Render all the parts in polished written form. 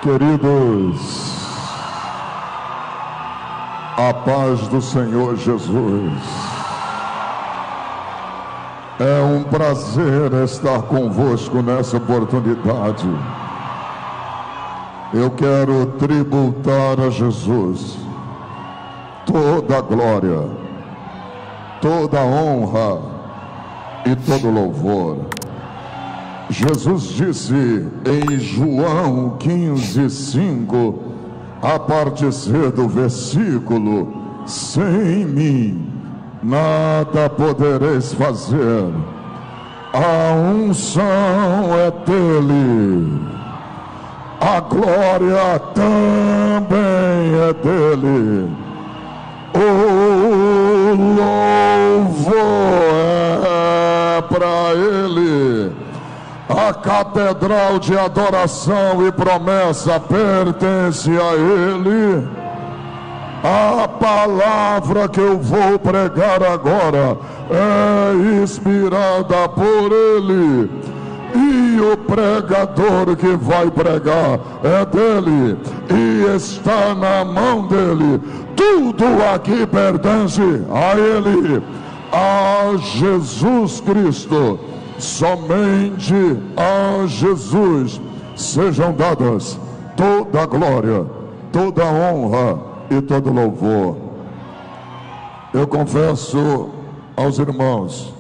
Queridos, a paz do Senhor Jesus. É um prazer estar convosco nessa oportunidade. Eu quero tributar a Jesus toda a glória, toda a honra e todo louvor. Jesus disse em João 15:5, a parte C do versículo: sem mim nada podereis fazer. A unção é dele, a glória também é dele, o louvor é para ele. A catedral de adoração e promessa pertence a ele. A palavra que eu vou pregar agora é inspirada por ele, e o pregador que vai pregar é dele e está na mão dele. Tudo aqui pertence a ele, a Jesus Cristo. Somente a Jesus sejam dadas toda a glória, toda a honra e todo louvor. Eu confesso aos irmãos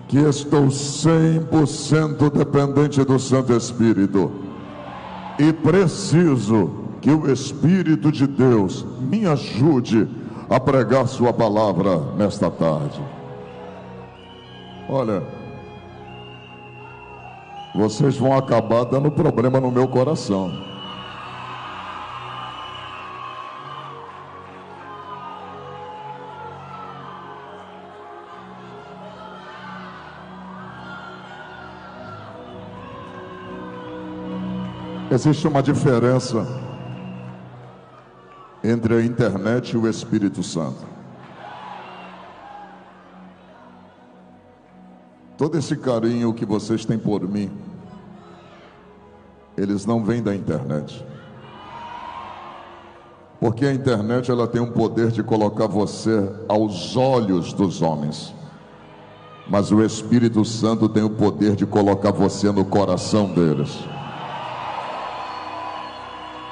que estou 100% dependente do Santo Espírito e preciso que o Espírito de Deus me ajude a pregar sua palavra nesta tarde. Olha, vocês vão acabar dando problema no meu coração. Existe uma diferença entre a internet e o Espírito Santo. Todo esse carinho que vocês têm por mim, eles não vêm da internet. Porque a internet, ela tem um poder de colocar você aos olhos dos homens. Mas o Espírito Santo tem o poder de colocar você no coração deles.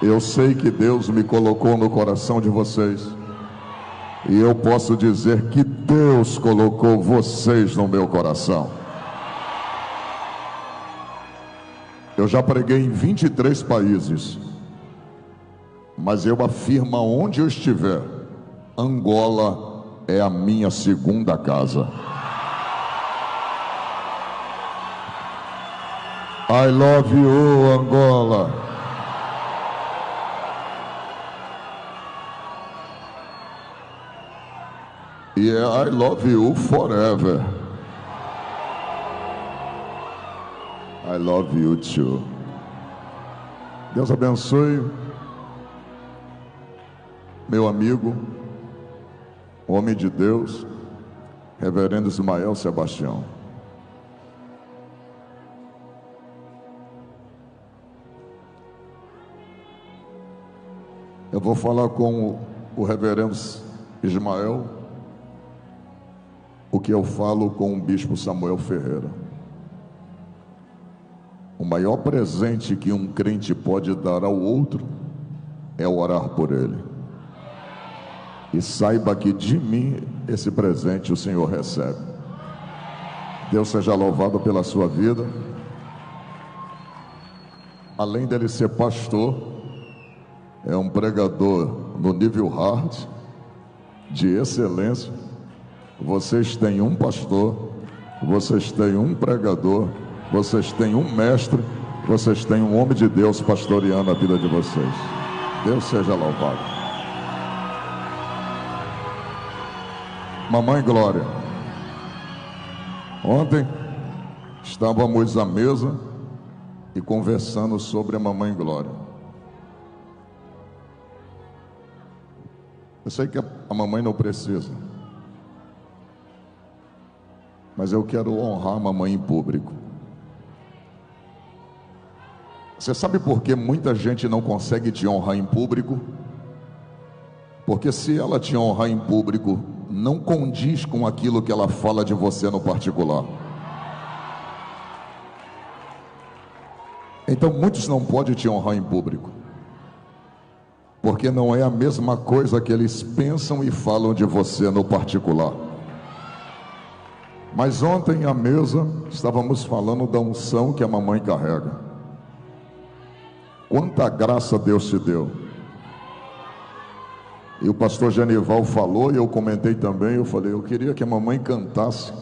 Eu sei que Deus me colocou no coração de vocês. E eu posso dizer que Deus colocou vocês no meu coração. Eu já preguei em 23 países, mas eu afirmo onde eu estiver, Angola é a minha segunda casa. I love you, Angola. Yeah, I love you forever. I love you too. Deus abençoe meu amigo, homem de Deus, Reverendo Ismael Sebastião. Eu vou falar com o Reverendo Ismael o que eu falo com o Bispo Samuel Ferreira. O maior presente que um crente pode dar ao outro é orar por ele. E saiba que de mim esse presente o Senhor recebe. Deus seja louvado pela sua vida. Além dele ser pastor, é um pregador no nível hard, de excelência. Vocês têm um pastor, vocês têm um pregador, vocês têm um mestre, vocês têm um homem de Deus pastoreando a vida de vocês. Deus seja louvado. Mamãe Glória, ontem estávamos à mesa e conversando sobre a Mamãe Glória. Eu sei que a mamãe não precisa, mas eu quero honrar a mamãe em público. Você sabe por que muita gente não consegue te honrar em público? Porque se ela te honrar em público, não condiz com aquilo que ela fala de você no particular. Então muitos não podem te honrar em público, porque não é a mesma coisa que eles pensam e falam de você no particular. Mas ontem à mesa estávamos falando da unção que a mamãe carrega. Quanta graça Deus te deu. E o pastor Genival falou, e eu comentei também, eu falei, eu queria que a mamãe cantasse,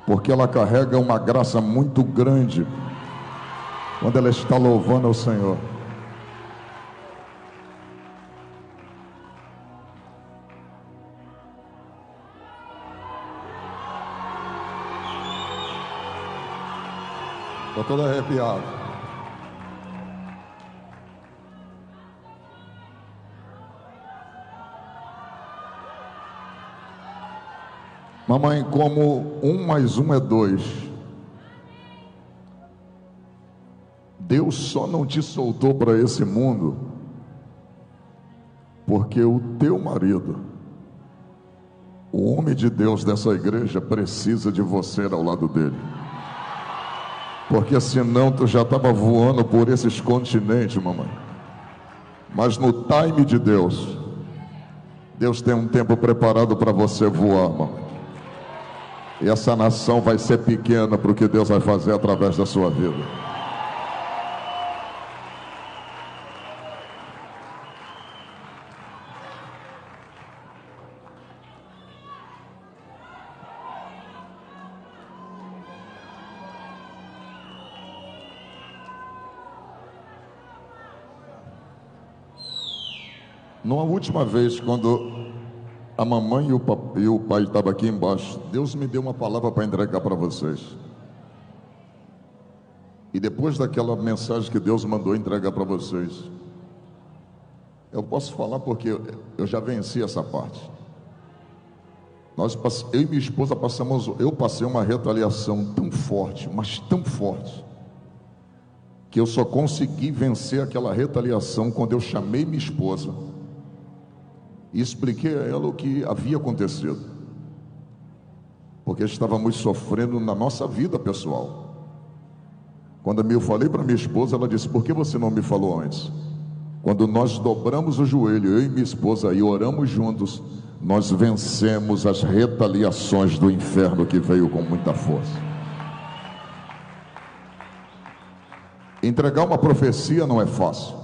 porque ela carrega uma graça muito grande quando ela está louvando ao Senhor. Estou todo arrepiado. Mamãe, como 1 mais 1 é 2, Deus só não te soltou para esse mundo porque o teu marido, o homem de Deus dessa igreja, precisa de você ao lado dele. Porque senão tu já estava voando por esses continentes, mamãe. Mas no time de Deus, Deus tem um tempo preparado para você voar, mamãe. E essa nação vai ser pequena para o que Deus vai fazer através da sua vida. Numa última vez, quando a mamãe e o pai estavam aqui embaixo, Deus me deu uma palavra para entregar para vocês. E depois daquela mensagem que Deus mandou entregar para vocês, eu posso falar porque eu já venci essa parte. Eu e minha esposa eu passei uma retaliação tão forte, mas tão forte, que eu só consegui vencer aquela retaliação quando eu chamei minha esposa e expliquei a ela o que havia acontecido, porque estávamos sofrendo na nossa vida pessoal. Quando eu falei para minha esposa, ela disse, por que você não me falou antes? Quando nós dobramos o joelho, eu e minha esposa, e oramos juntos, nós vencemos as retaliações do inferno que veio com muita força. Entregar uma profecia não é fácil.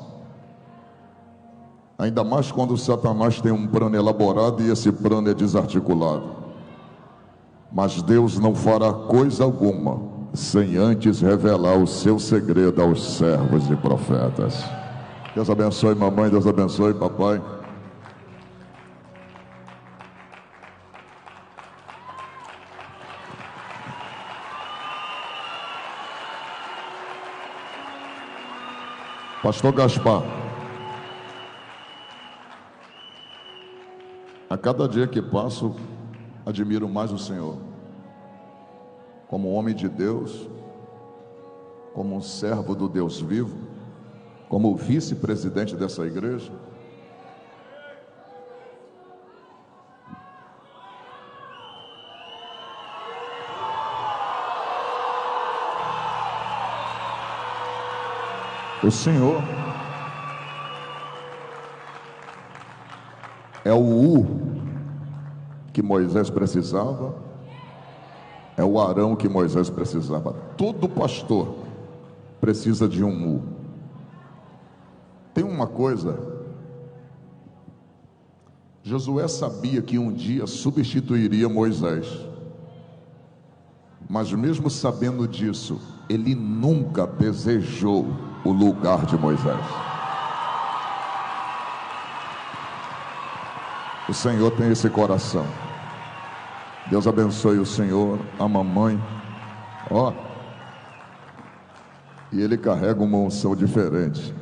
Ainda mais quando Satanás tem um plano elaborado e esse plano é desarticulado. Mas Deus não fará coisa alguma sem antes revelar o seu segredo aos servos e profetas. Deus abençoe mamãe, Deus abençoe papai. Pastor Gaspar, a cada dia que passo, admiro mais o Senhor, como homem de Deus, como um servo do Deus vivo, como vice-presidente dessa igreja. O Senhor é o U que Moisés precisava, é o Arão que Moisés precisava. Todo pastor precisa de um U. Tem uma coisa, Josué sabia que um dia substituiria Moisés, mas mesmo sabendo disso, ele nunca desejou o lugar de Moisés. O Senhor tem esse coração. Deus abençoe o Senhor, a mamãe. E ele carrega uma unção diferente.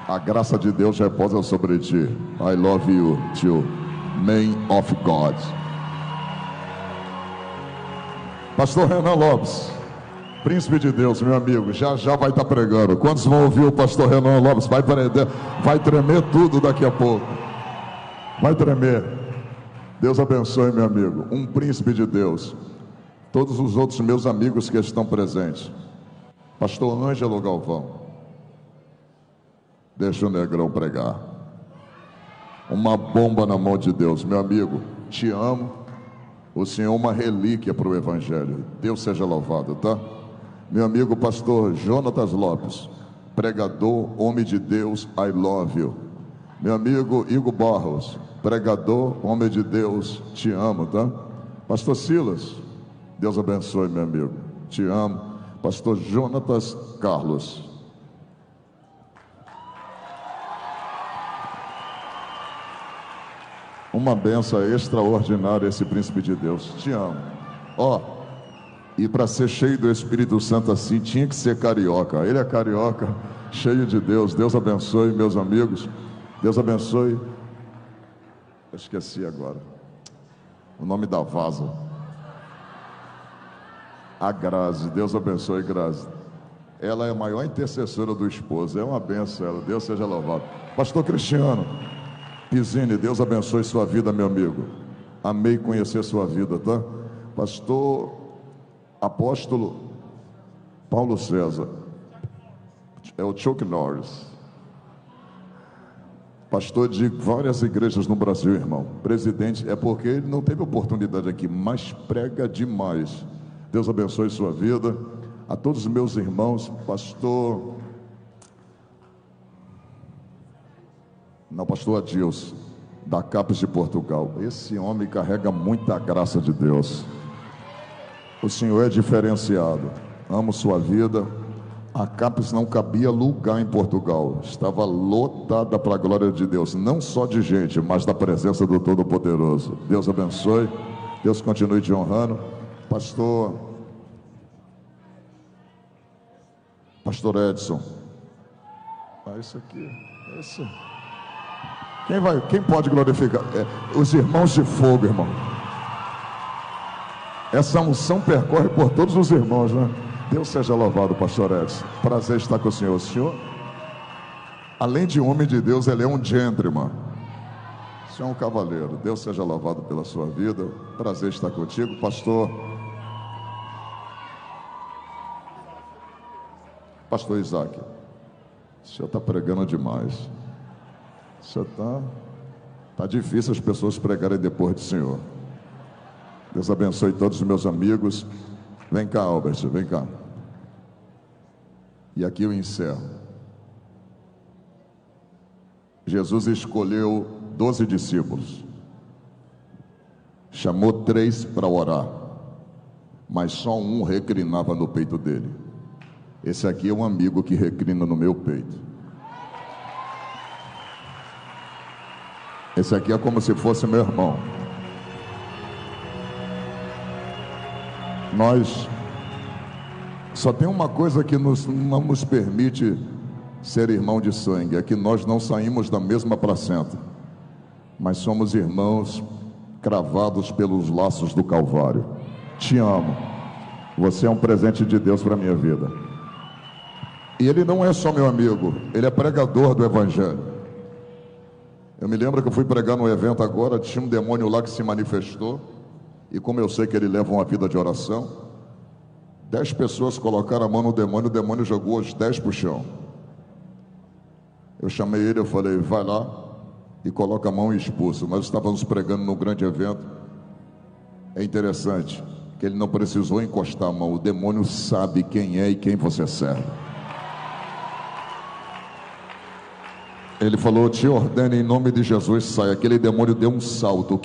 A graça de Deus repousa sobre ti. I love you, too. Man of God. Pastor Renan Lopes, Príncipe de Deus, meu amigo, já já vai estar pregando. Quantos vão ouvir o pastor Renan Lopes? Vai tremer tudo daqui a pouco. Vai tremer. Deus abençoe, meu amigo. Um príncipe de Deus. Todos os outros meus amigos que estão presentes. Pastor Ângelo Galvão. Deixa o negrão pregar. Uma bomba na mão de Deus, meu amigo. Te amo. O Senhor é uma relíquia para o Evangelho. Deus seja louvado, tá? Meu amigo pastor Jonatas Lopes, pregador, homem de Deus, I love you. Meu amigo Igor Barros, pregador, homem de Deus, te amo, tá? Pastor Silas, Deus abençoe, meu amigo, te amo. Pastor Jonatas Carlos. Uma benção extraordinária esse príncipe de Deus, te amo. Ó. E para ser cheio do Espírito Santo assim, tinha que ser carioca. Ele é carioca, cheio de Deus. Deus abençoe, meus amigos. Deus abençoe. Eu esqueci agora. O nome da vaza. A Grazi. Deus abençoe, Grazi. Ela é a maior intercessora do esposo. É uma benção ela. Deus seja louvado. Pastor Cristiano Pizzini, Deus abençoe sua vida, meu amigo. Amei conhecer sua vida, tá? Pastor Apóstolo Paulo César, é o Chuck Norris, pastor de várias igrejas no Brasil, irmão, presidente, é porque ele não teve oportunidade aqui, mas prega demais. Deus abençoe sua vida. A todos os meus irmãos, pastor Adilson, da Capes de Portugal. Esse homem carrega muita graça de Deus. O Senhor é diferenciado. Amo sua vida. A Capes não cabia lugar em Portugal. Estava lotada para a glória de Deus. Não só de gente, mas da presença do Todo-Poderoso. Deus abençoe. Deus continue te honrando. Pastor Edson. Isso aqui. Quem pode glorificar? Os irmãos de fogo, irmão. Essa unção percorre por todos os irmãos, né? Deus seja louvado, pastor Edson. Prazer estar com o senhor. O senhor, além de homem de Deus, ele é um gentleman. O senhor é um cavaleiro. Deus seja louvado pela sua vida. Prazer estar contigo, pastor. Pastor Isaac. O senhor está pregando demais. O senhor tá difícil as pessoas pregarem depois do senhor. Deus abençoe todos os meus amigos. Vem cá, Albert, vem cá. E aqui eu encerro. Jesus escolheu 12 discípulos. Chamou 3 para orar. Mas só um reclinava no peito dele. Esse aqui é um amigo que reclina no meu peito. Esse aqui é como se fosse meu irmão. Nós só tem uma coisa que não nos permite ser irmão de sangue, é que nós não saímos da mesma placenta, mas somos irmãos cravados pelos laços do Calvário. Te amo. Você é um presente de Deus para a minha vida. E ele não é só meu amigo, ele é pregador do Evangelho. Eu me lembro que eu fui pregar num evento agora, tinha um demônio lá que se manifestou. E como eu sei que ele leva uma vida de oração, 10 pessoas colocaram a mão no demônio, o demônio jogou os 10 para o chão. Eu chamei ele, eu falei, vai lá e coloca a mão e expulsa. Nós estávamos pregando num grande evento. É interessante que ele não precisou encostar a mão, o demônio sabe quem é e quem você serve. Ele falou, te ordeno em nome de Jesus, sai. Aquele demônio deu um salto,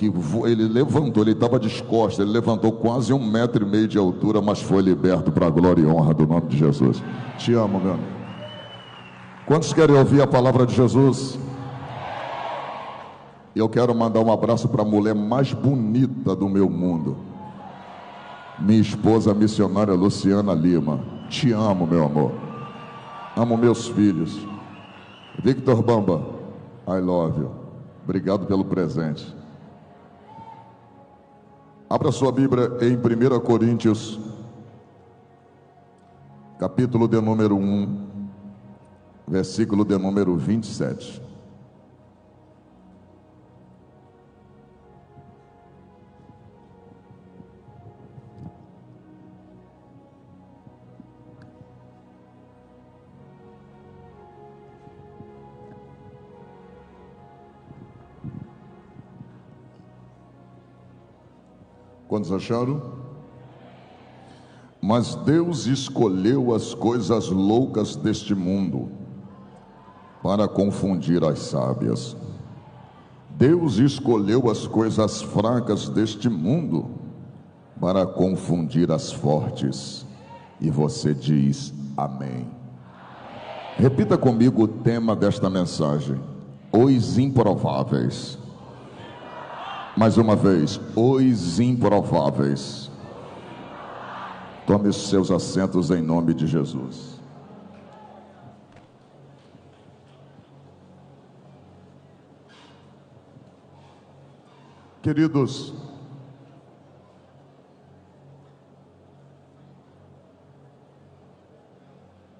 ele levantou, ele estava descosta, ele levantou quase 1,5 metro de altura, mas foi liberto para a glória e honra do nome de Jesus. Te amo, meu amigo. Quantos querem ouvir a palavra de Jesus? Eu quero mandar um abraço para a mulher mais bonita do meu mundo, minha esposa missionária Luciana Lima. Te amo, meu amor. Amo meus filhos. Victor Bamba, I love you. Obrigado pelo presente. Abra sua Bíblia em 1 Coríntios, capítulo de número 1, versículo de número 27. Quantos acharam? Mas Deus escolheu as coisas loucas deste mundo para confundir as sábias. Deus escolheu as coisas fracas deste mundo para confundir as fortes. E você diz amém. Repita comigo o tema desta mensagem: os improváveis. Mais uma vez, os improváveis. Tome os seus assentos em nome de Jesus. Queridos,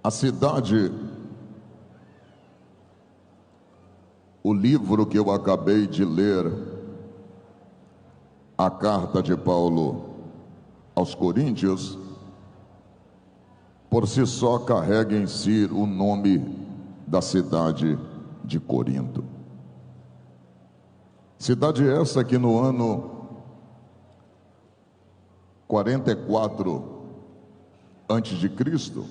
a cidade, o livro que eu acabei de ler, a carta de Paulo aos Coríntios, por si só carrega em si o nome da cidade de Corinto. Cidade essa que no ano 44 antes de Cristo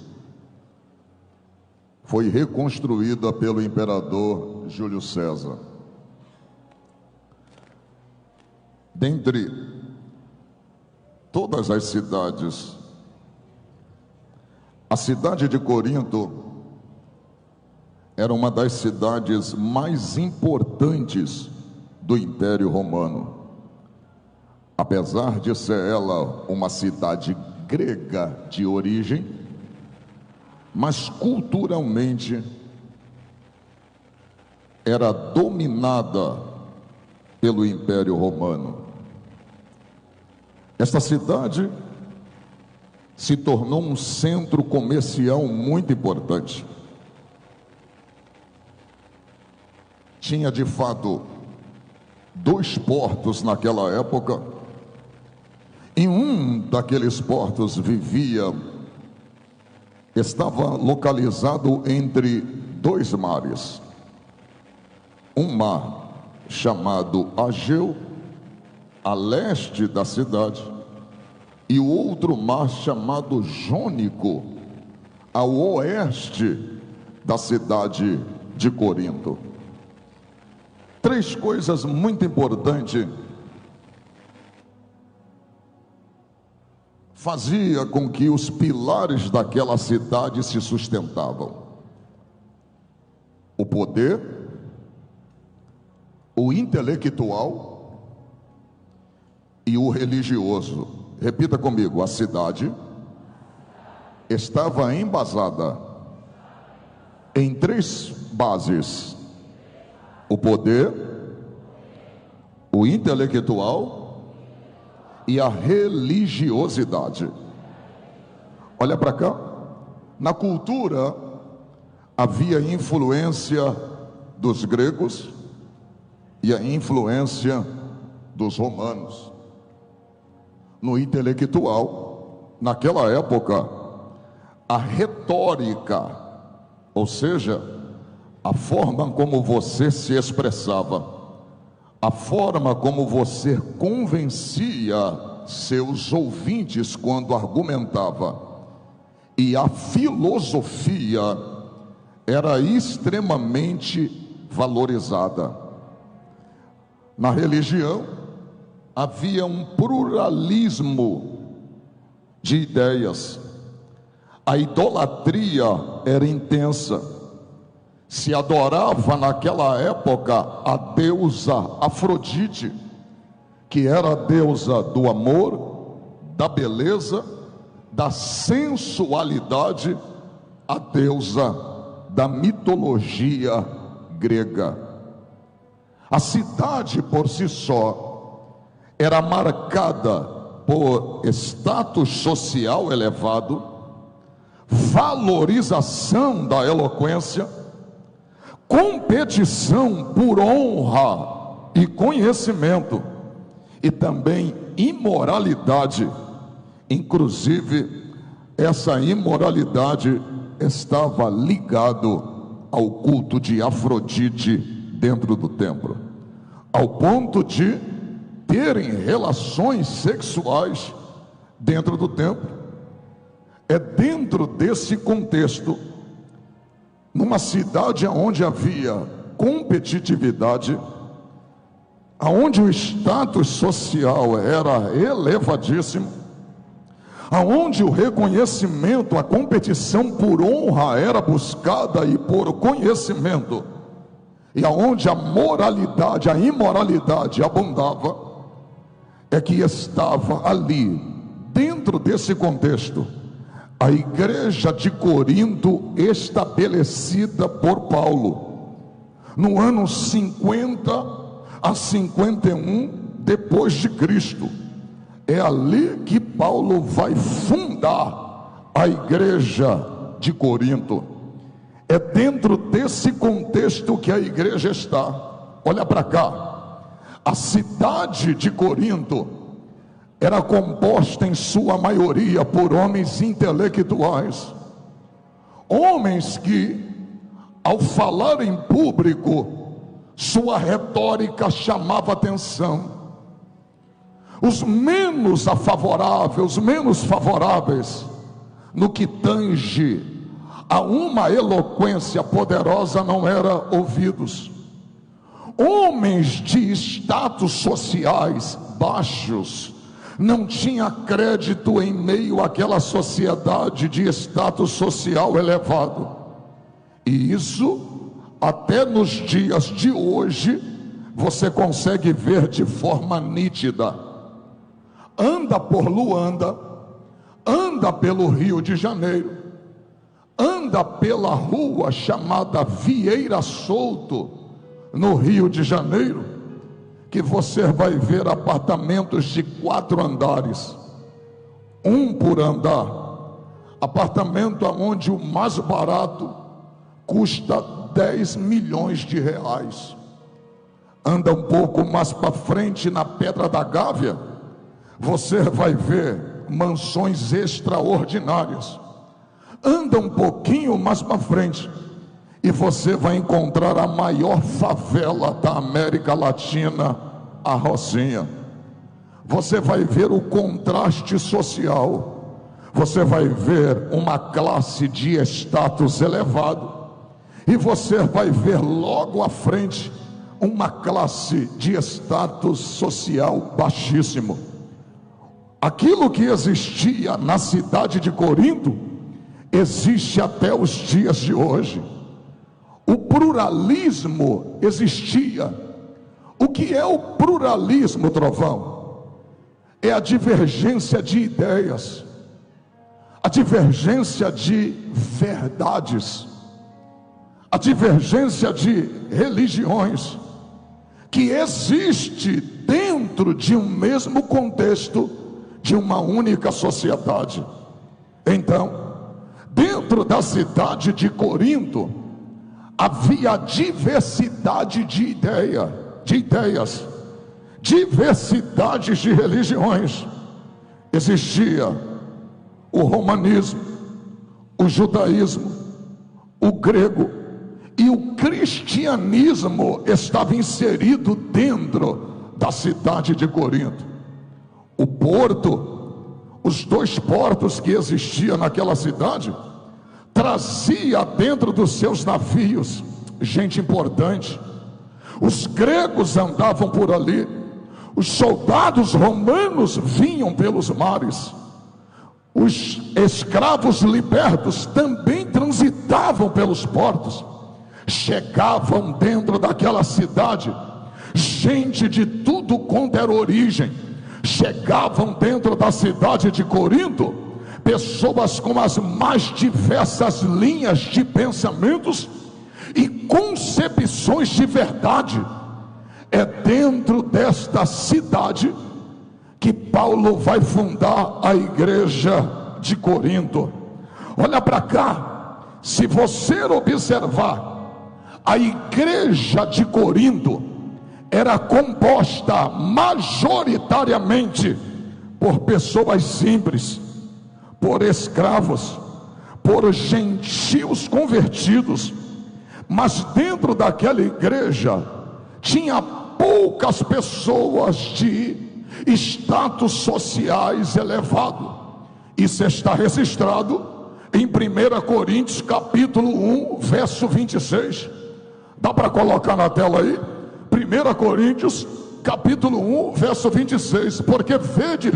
foi reconstruída pelo imperador Júlio César. Dentre todas as cidades, a cidade de Corinto era uma das cidades mais importantes do Império Romano. Apesar de ser ela uma cidade grega de origem, mas culturalmente era dominada pelo Império Romano. Esta cidade se tornou um centro comercial muito importante. Tinha de fato 2 portos naquela época. Em um daqueles portos estava localizado entre 2 mares. Um mar chamado Ageu, a leste da cidade, e o outro mar chamado Jônico, ao oeste da cidade de Corinto. 3 coisas muito importantes fazia com que os pilares daquela cidade se sustentavam: o poder, o intelectual e o religioso. Repita comigo: a cidade estava embasada em 3 bases: o poder, o intelectual e a religiosidade. Olha para cá. Na cultura havia influência dos gregos e a influência dos romanos. No intelectual, naquela época, a retórica, ou seja, a forma como você se expressava, a forma como você convencia seus ouvintes quando argumentava, e a filosofia era extremamente valorizada. Na religião, havia um pluralismo de ideias. A idolatria era intensa. Se adorava naquela época a deusa Afrodite, que era a deusa do amor, da beleza, da sensualidade, a deusa da mitologia grega. A cidade por si só era marcada por status social elevado, valorização da eloquência, competição por honra e conhecimento, e também imoralidade. Inclusive, essa imoralidade estava ligado ao culto de Afrodite dentro do templo, ao ponto de terem relações sexuais dentro do templo. É dentro desse contexto, numa cidade onde havia competitividade, aonde o status social era elevadíssimo, aonde o reconhecimento, a competição por honra era buscada e por conhecimento, e aonde a moralidade, a imoralidade abundava, é que estava ali, dentro desse contexto, a igreja de Corinto estabelecida por Paulo, no ano 50 a 51 depois de Cristo. É ali que Paulo vai fundar a igreja de Corinto. É dentro desse contexto que a igreja está. Olha para cá. A cidade de Corinto era composta em sua maioria por homens intelectuais, homens que, ao falar em público, sua retórica chamava atenção. Os menos favoráveis no que tange a uma eloquência poderosa não eram ouvidos. Homens de status sociais baixos não tinha crédito em meio àquela sociedade de status social elevado. E isso, até nos dias de hoje, você consegue ver de forma nítida. Anda por Luanda, anda pelo Rio de Janeiro, anda pela rua chamada Vieira Solto, no Rio de Janeiro, que você vai ver apartamentos de 4 andares, um por andar, apartamento onde o mais barato custa 10 milhões de reais. Anda um pouco mais para frente, na Pedra da Gávea, você vai ver mansões extraordinárias. Anda um pouquinho mais para frente e você vai encontrar a maior favela da América Latina, a Rocinha. Você vai ver o contraste social, você vai ver uma classe de status elevado, e você vai ver logo à frente uma classe de status social baixíssimo. Aquilo que existia na cidade de Corinto existe até os dias de hoje. O pluralismo existia. O que é o pluralismo, Trovão? É a divergência de ideias, a divergência de verdades, a divergência de religiões, que existe dentro de um mesmo contexto, de uma única sociedade. Então, dentro da cidade de Corinto, havia diversidade de ideias, diversidades de religiões. Existia o romanismo, o judaísmo, o grego, e o cristianismo estava inserido dentro da cidade de Corinto. O porto, os 2 portos que existiam naquela cidade, trazia dentro dos seus navios gente importante. Os gregos andavam por ali, os soldados romanos vinham pelos mares, os escravos libertos também transitavam pelos portos. Chegavam dentro daquela cidade gente de tudo quanto era origem. Chegavam dentro da cidade de Corinto pessoas com as mais diversas linhas de pensamentos e concepções de verdade. É dentro desta cidade que Paulo vai fundar a igreja de Corinto. Olha para cá, se você observar, a igreja de Corinto era composta majoritariamente por pessoas simples, por escravos, por gentios convertidos. Mas dentro daquela igreja tinha poucas pessoas de status sociais elevado. Isso está registrado em 1 Coríntios capítulo 1, verso 26. Dá para colocar na tela aí? 1 Coríntios capítulo 1, verso 26. Porque vede,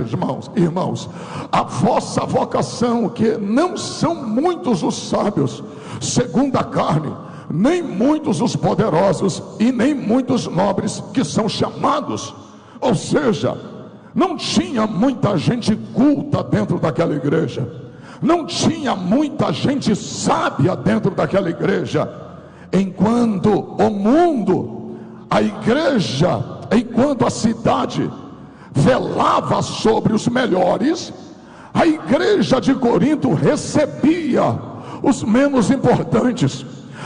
irmãos, a vossa vocação, que não são muitos os sábios segundo a carne, nem muitos os poderosos, e nem muitos nobres que são chamados. Ou seja, não tinha muita gente culta dentro daquela igreja, não tinha muita gente sábia dentro daquela igreja. Enquanto o mundo, a igreja, enquanto a cidade velava sobre os melhores, a igreja de Corinto recebia os menos importantes.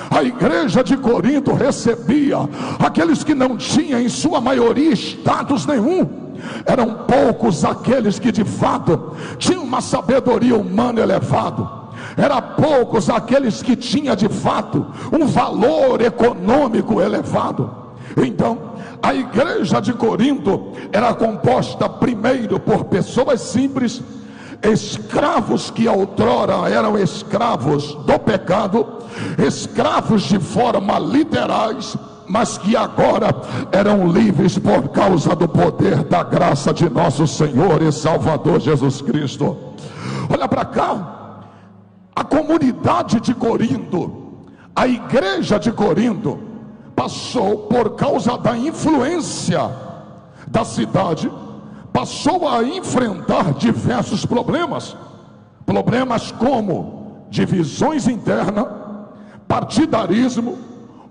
A igreja de Corinto recebia aqueles que não tinham em sua maioria status nenhum. Eram poucos aqueles que de fato tinham uma sabedoria humana elevada. Eram poucos aqueles que tinham de fato um valor econômico elevado. Então, a igreja de Corinto era composta primeiro por pessoas simples, escravos que outrora eram escravos do pecado, escravos de forma literais, mas que agora eram livres por causa do poder da graça de nosso Senhor e Salvador Jesus Cristo. Olha para cá, a comunidade de Corinto, a igreja de Corinto, passou, por causa da influência da cidade, passou a enfrentar diversos problemas como divisões internas, partidarismo,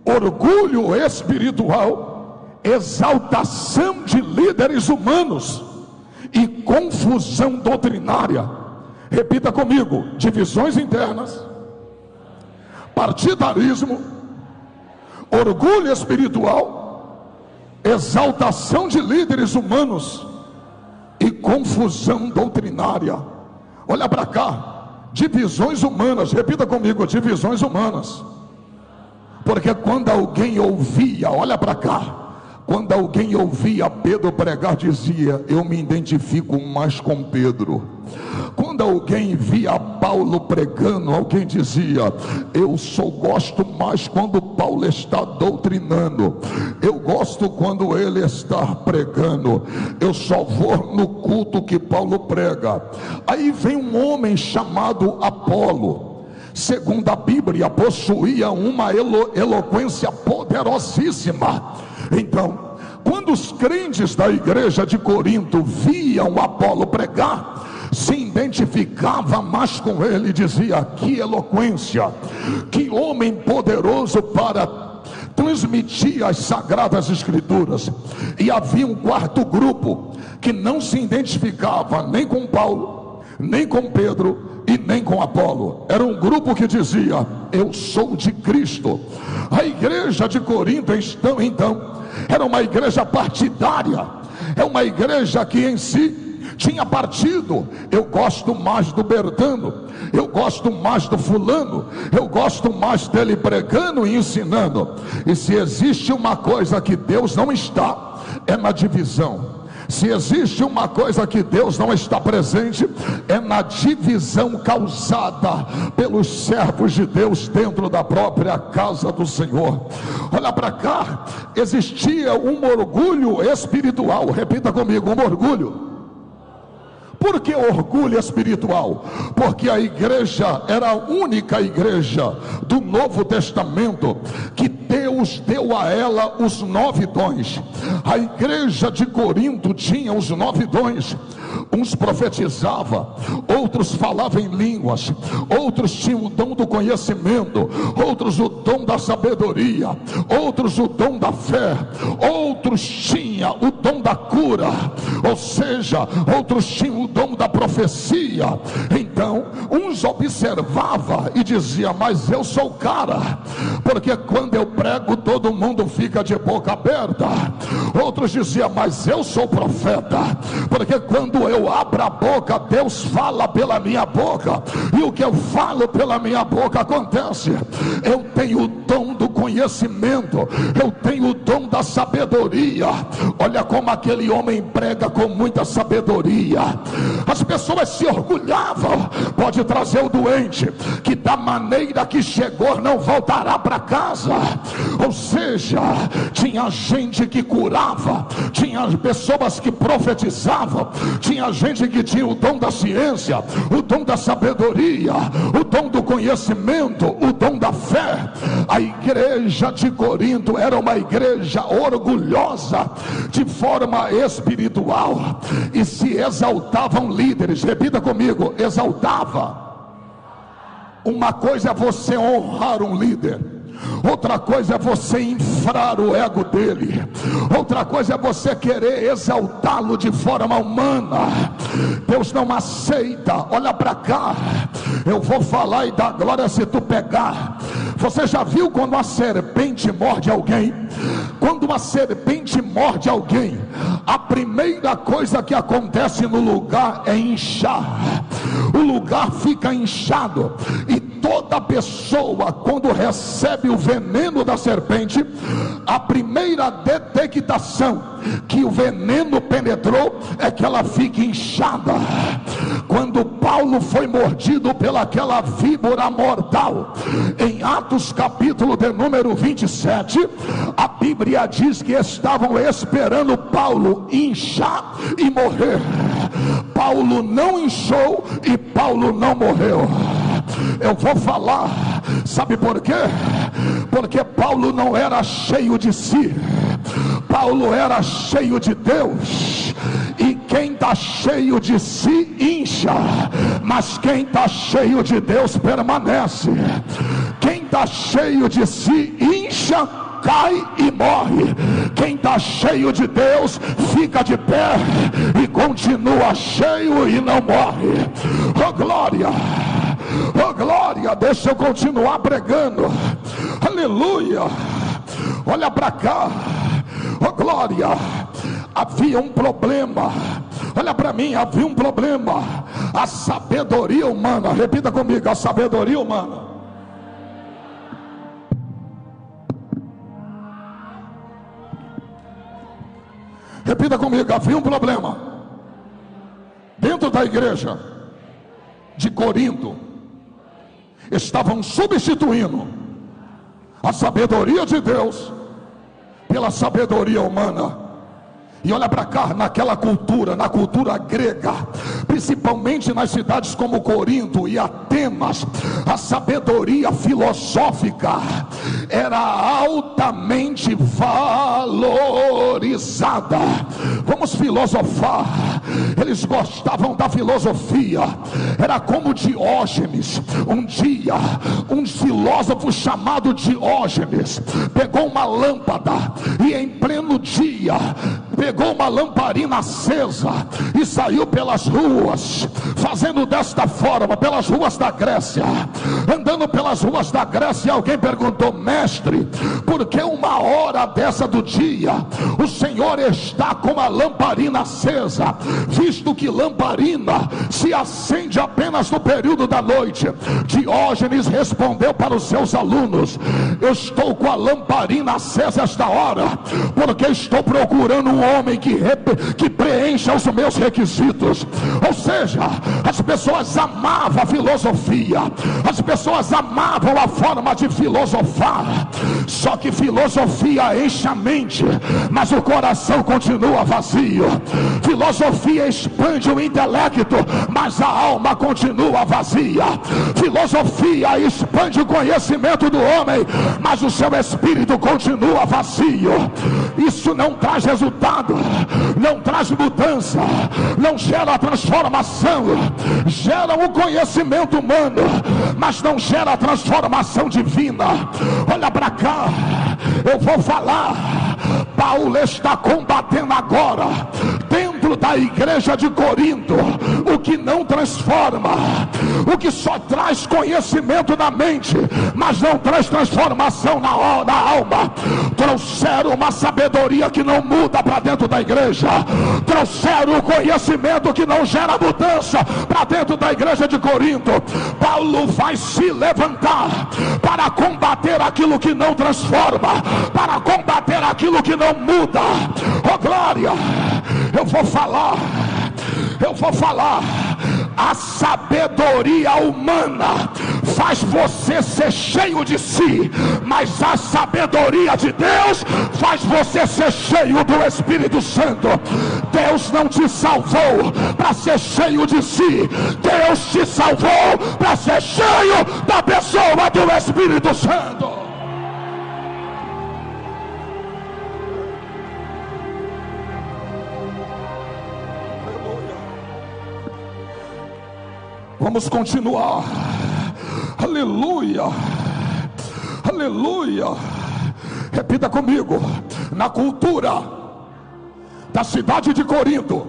orgulho espiritual, exaltação de líderes humanos e confusão doutrinária. Repita comigo: divisões internas, partidarismo, orgulho espiritual, exaltação de líderes humanos e confusão doutrinária. Olha para cá, divisões humanas. Repita comigo: divisões humanas. Porque quando alguém ouvia, olha para cá, quando alguém ouvia Pedro pregar, dizia: eu me identifico mais com Pedro. Quando alguém via Paulo pregando, alguém dizia: eu gosto mais quando Paulo está doutrinando, eu gosto quando ele está pregando, eu só vou no culto que Paulo prega. Aí vem um homem chamado Apolo. Segundo a Bíblia, possuía uma eloquência poderosíssima. Então, quando os crentes da igreja de Corinto viam Apolo pregar, se identificava mais com ele, dizia: que eloquência, que homem poderoso para transmitir as sagradas escrituras. E havia um quarto grupo que não se identificava nem com Paulo, nem com Pedro e nem com Apolo. Era um grupo que dizia: eu sou de Cristo. A igreja de Corinto então era uma igreja partidária, é uma igreja que em si tinha partido. Eu gosto mais do Bertano, eu gosto mais do fulano, eu gosto mais dele pregando e ensinando. E se existe uma coisa que Deus não está, é na divisão. Se existe uma coisa que Deus não está presente, é na divisão causada pelos servos de Deus dentro da própria casa do Senhor. Olha para cá, existia um orgulho espiritual. Repita comigo: um orgulho. Por que orgulho espiritual? Porque a igreja era a única igreja do Novo Testamento que Deus deu a ela os 9 dons. A igreja de Corinto tinha os 9 dons. Uns profetizavam, outros falavam em línguas, outros tinham o dom do conhecimento, outros o dom da sabedoria, outros o dom da fé, outros tinham o dom da cura, ou seja, outros tinham o dom da profecia. Então uns observavam e diziam: mas eu sou o cara, porque quando eu prego todo mundo fica de boca aberta. Outros diziam: mas eu sou profeta, porque quando eu abro a boca, Deus fala pela minha boca, e o que eu falo pela minha boca acontece. Eu tenho o dom do conhecimento, eu tenho o dom da sabedoria. Olha como aquele homem prega com muita sabedoria. As pessoas se orgulhavam. Pode trazer o doente, que da maneira que chegou não voltará para casa. Ou seja, tinha gente que curava, tinha pessoas que profetizavam, tinha gente que tinha o dom da ciência, o dom da sabedoria, o dom do conhecimento, o dom da fé. A igreja de Corinto era uma igreja orgulhosa de forma espiritual, e se exaltavam líderes. Repita comigo: exaltava. Uma coisa é você honrar um líder, outra coisa é você inflar o ego dele, outra coisa é você querer exaltá-lo de forma humana. Deus não aceita. Olha para cá, eu vou falar e dar glória se tu pegar. Você já viu quando uma serpente morde alguém? Quando uma serpente morde alguém, a primeira coisa que acontece no lugar é inchar. O lugar fica inchado, e toda pessoa, quando recebe o veneno da serpente, a primeira detectação que o veneno penetrou é que ela fica inchada. Quando Paulo foi mordido pelaquela víbora mortal, em Atos capítulo de número 27, a Bíblia diz que estavam esperando Paulo inchar e morrer. Paulo não inchou e Paulo não morreu. Eu vou falar, sabe por quê? Porque Paulo não era cheio de si, Paulo era cheio de Deus. E quem está cheio de si incha, mas quem está cheio de Deus permanece. Quem está cheio de si incha, cai e morre. Quem está cheio de Deus fica de pé e continua cheio e não morre. Oh glória, oh glória. Deixa eu continuar pregando. Aleluia. Olha para cá. Oh glória. Havia um problema. Olha para mim, havia um problema. A sabedoria humana. Repita comigo: a sabedoria humana. Repita comigo: havia um problema dentro da igreja de Corinto. Estavam substituindo a sabedoria de Deus pela sabedoria humana. E olha para cá, naquela cultura, na cultura grega, principalmente nas cidades como Corinto e Atenas, a sabedoria filosófica era altamente valorizada. Vamos filosofar. Eles gostavam da filosofia. Era como Diógenes. Um dia, um filósofo chamado Diógenes pegou uma lâmpada e em pleno dia pegou uma lamparina acesa e saiu pelas ruas, fazendo desta forma, pelas ruas da Grécia. Andando pelas ruas da Grécia, alguém perguntou: mestre, por que uma hora dessa do dia o Senhor está com a lamparina acesa, visto que lamparina se acende apenas no período da noite? Diógenes respondeu para os seus alunos: eu estou com a lamparina acesa esta hora porque estou procurando um homem que preencha os meus requisitos. Ou seja, as pessoas amavam a filosofia, as pessoas Elas amavam a forma de filosofar, só que filosofia enche a mente, mas o coração continua vazio. Filosofia expande o intelecto, mas a alma continua vazia. Filosofia expande o conhecimento do homem, mas o seu espírito continua vazio. Isso não traz resultado, não traz mudança, não gera transformação. Gera um conhecimento humano, mas não gera transformação divina. Olha para cá, eu vou falar. Paulo está combatendo agora, dentro da igreja de Corinto, o que não transforma, o que só traz conhecimento na mente, mas não traz transformação na alma. Trouxeram uma sabedoria que não muda para dentro da igreja, trouxeram o conhecimento que não gera mudança para dentro da igreja de Corinto. Paulo vai se levantar para combater aquilo que não transforma, para combater aquilo que não muda. Oh glória, eu vou falar. A sabedoria humana faz você ser cheio de si, mas a sabedoria de Deus faz você ser cheio do Espírito Santo. Deus não te salvou para ser cheio de si, Deus te salvou para ser cheio da pessoa do Espírito Santo. Vamos continuar. Aleluia, aleluia. Repita comigo. Na cultura da cidade de Corinto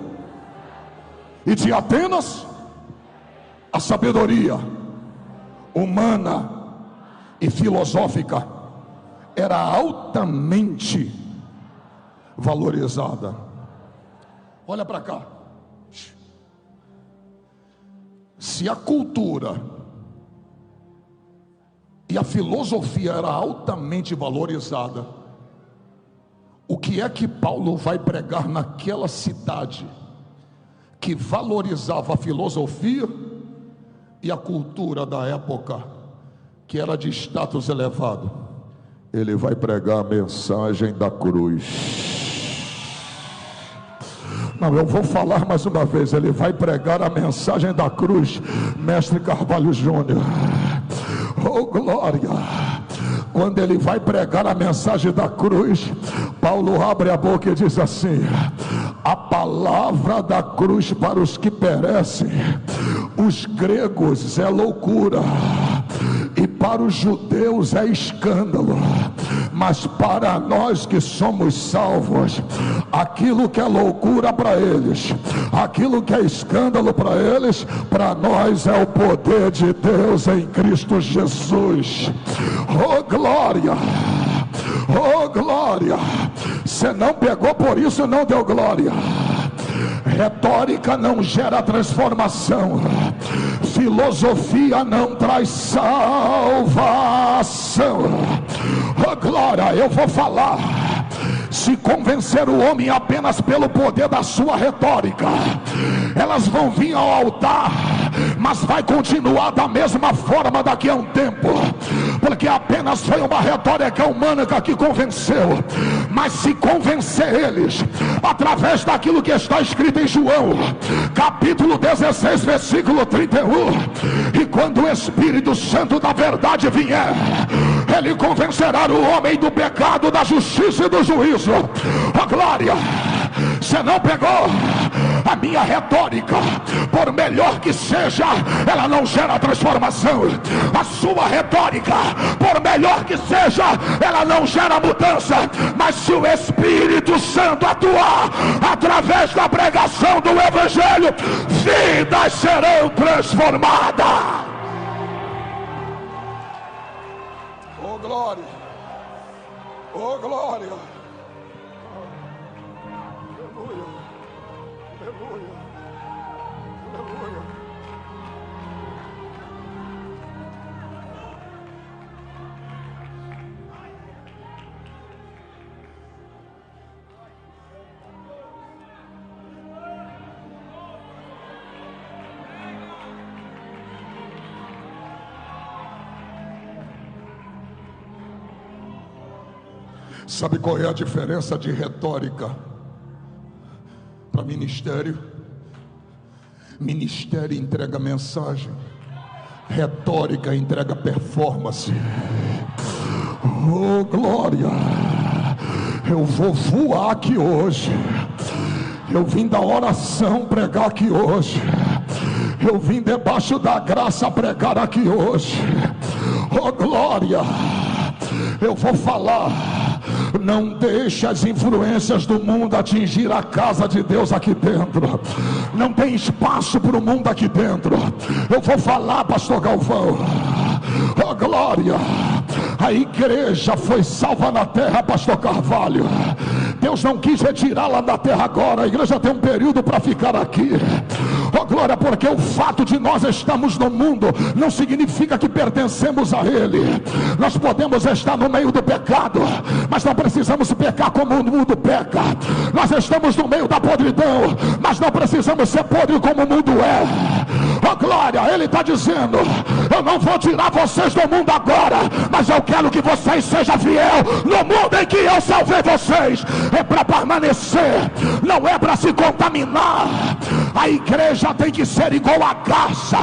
e de Atenas, a sabedoria humana e filosófica era altamente valorizada. Olha para cá. Se a cultura e a filosofia era altamente valorizada, o que é que Paulo vai pregar naquela cidade que valorizava a filosofia e a cultura da época, que era de status elevado? Ele vai pregar a mensagem da cruz. Não, eu vou falar mais uma vez. Ele vai pregar a mensagem da cruz, mestre Carvalho Júnior. Oh glória. Quando ele vai pregar a mensagem da cruz, Paulo abre a boca e diz assim: a palavra da cruz para os que perecem, os gregos é loucura, e para os judeus é escândalo, mas para nós que somos salvos, aquilo que é loucura para eles, aquilo que é escândalo para eles, para nós é o poder de Deus em Cristo Jesus. Oh glória, oh glória. Você não pegou, por isso não deu glória. Retórica não gera transformação, filosofia não traz salvação. Oh glória, eu vou falar. Se convencer o homem apenas pelo poder da sua retórica, elas vão vir ao altar, mas vai continuar da mesma forma daqui a um tempo, porque apenas foi uma retórica humana que convenceu. Mas se convencer eles através daquilo que está escrito em João capítulo 16 versículo 31, e quando o Espírito Santo da verdade vier, ele convencerá o homem do pecado, da justiça e do juízo. A glória. Você não pegou? A minha retórica, por melhor que seja, ela não gera transformação. A sua retórica, por melhor que seja, ela não gera mudança. Mas se o Espírito Santo atuar através da pregação do Evangelho, vidas serão transformadas. Oh glória, oh glória. Aleluia, aleluia, aleluia. Sabe qual é a diferença de retórica para ministério? Ministério entrega mensagem, retórica entrega performance. Oh, glória! Eu vou voar aqui hoje. Eu vim da oração pregar aqui hoje. Eu vim debaixo da graça pregar aqui hoje. Oh, glória! Eu vou falar. Não deixe as influências do mundo atingir a casa de Deus aqui dentro. Não tem espaço para o mundo aqui dentro. Eu vou falar, pastor Galvão. Oh, glória! A igreja foi salva na terra, pastor Carvalho. Deus não quis retirá-la da terra agora. A igreja tem um período para ficar aqui. Oh, glória, porque o fato de nós estarmos no mundo não significa que pertencemos a ele. Nós podemos estar no meio do pecado, mas não precisamos pecar como o mundo peca. Nós estamos no meio da podridão, mas não precisamos ser podre como o mundo é. Oh, glória, ele está dizendo: eu não vou tirar vocês do mundo agora, mas eu quero que vocês sejam fiel no mundo em que eu salvei vocês. É para permanecer, não é para se contaminar. A igreja tem que ser igual a garça.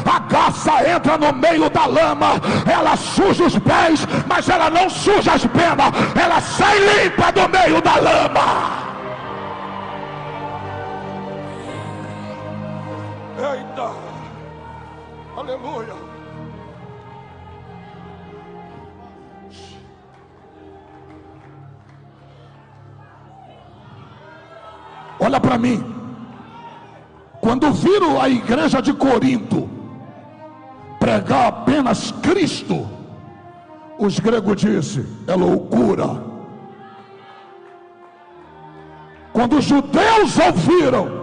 A garça entra no meio da lama, ela suja os pés, mas ela não suja as penas, ela sai limpa do meio da lama. Eita, aleluia. Olha para mim. Quando viram a igreja de Corinto pregar apenas Cristo, os gregos disseram: é loucura. Quando os judeus ouviram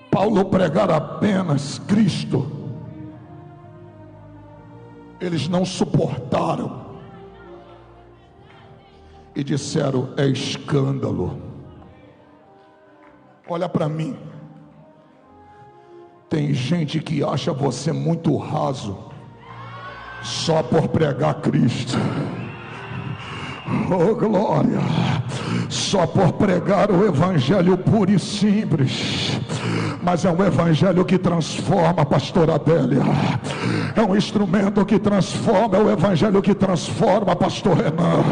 Paulo pregar apenas Cristo, eles não suportaram e disseram: é escândalo. Olha para mim. Tem gente que acha você muito raso só por pregar Cristo. Oh, glória! Só por pregar o evangelho puro e simples. Mas é um evangelho que transforma, pastora Adélia. É um instrumento que transforma. É o evangelho que transforma, pastor Renan.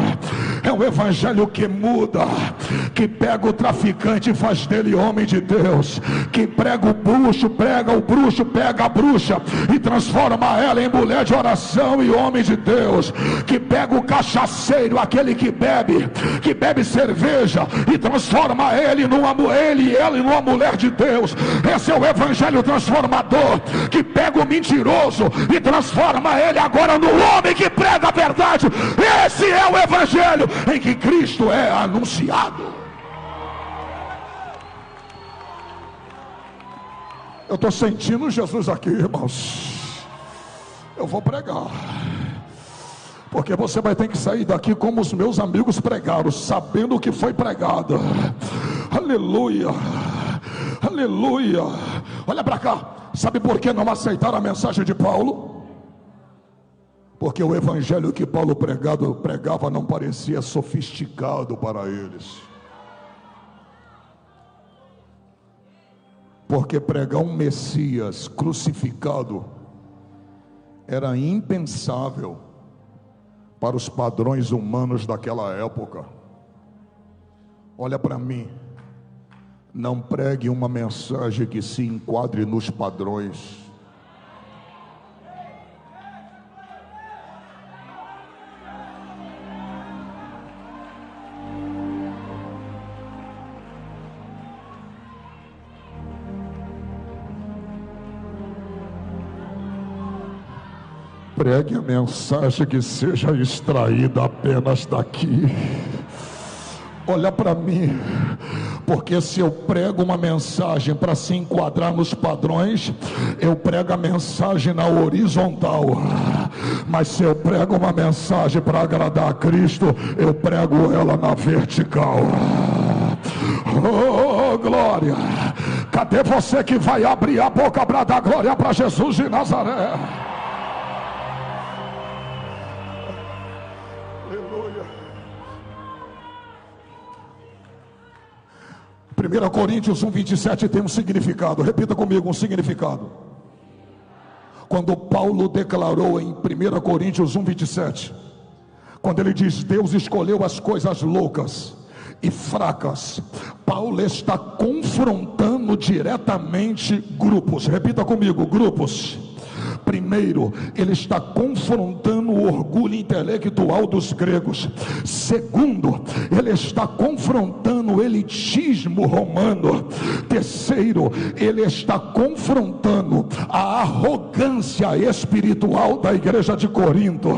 É um evangelho que muda, que pega o traficante e faz dele homem de Deus, que prega o bruxo, pega a bruxa e transforma ela em mulher de oração e homem de Deus, que pega o cachaceiro, aquele que bebe cerveja, e transforma ele e ela numa mulher de Deus. Esse é o evangelho transformador, que pega o mentiroso e transforma ele agora no homem que prega a verdade. Esse é o evangelho em que Cristo é anunciado. Eu estou sentindo Jesus aqui, irmãos. Eu vou pregar, porque você vai ter que sair daqui como os meus amigos pregaram, sabendo o que foi pregado. Aleluia, aleluia. Olha para cá. Sabe por que não aceitaram a mensagem de Paulo? Porque o evangelho que Paulo pregava não parecia sofisticado para eles. Porque pregar um Messias crucificado era impensável para os padrões humanos daquela época. Olha para mim. Não pregue uma mensagem que se enquadre nos padrões. Pregue a mensagem que seja extraída apenas daqui. Olha para mim, porque se eu prego uma mensagem para se enquadrar nos padrões, eu prego a mensagem na horizontal. Mas se eu prego uma mensagem para agradar a Cristo, eu prego ela na vertical. Oh, glória! Cadê você que vai abrir a boca para dar glória para Jesus de Nazaré? 1 Coríntios 1:27 tem um significado. Repita comigo, um significado. Quando Paulo declarou em 1 Coríntios 1:27, quando ele diz: Deus escolheu as coisas loucas e fracas, Paulo está confrontando diretamente grupos. Repita comigo, grupos. Primeiro, ele está confrontando o orgulho intelectual dos gregos. Segundo, ele está confrontando o elitismo romano. Terceiro, ele está confrontando a arrogância espiritual da igreja de Corinto.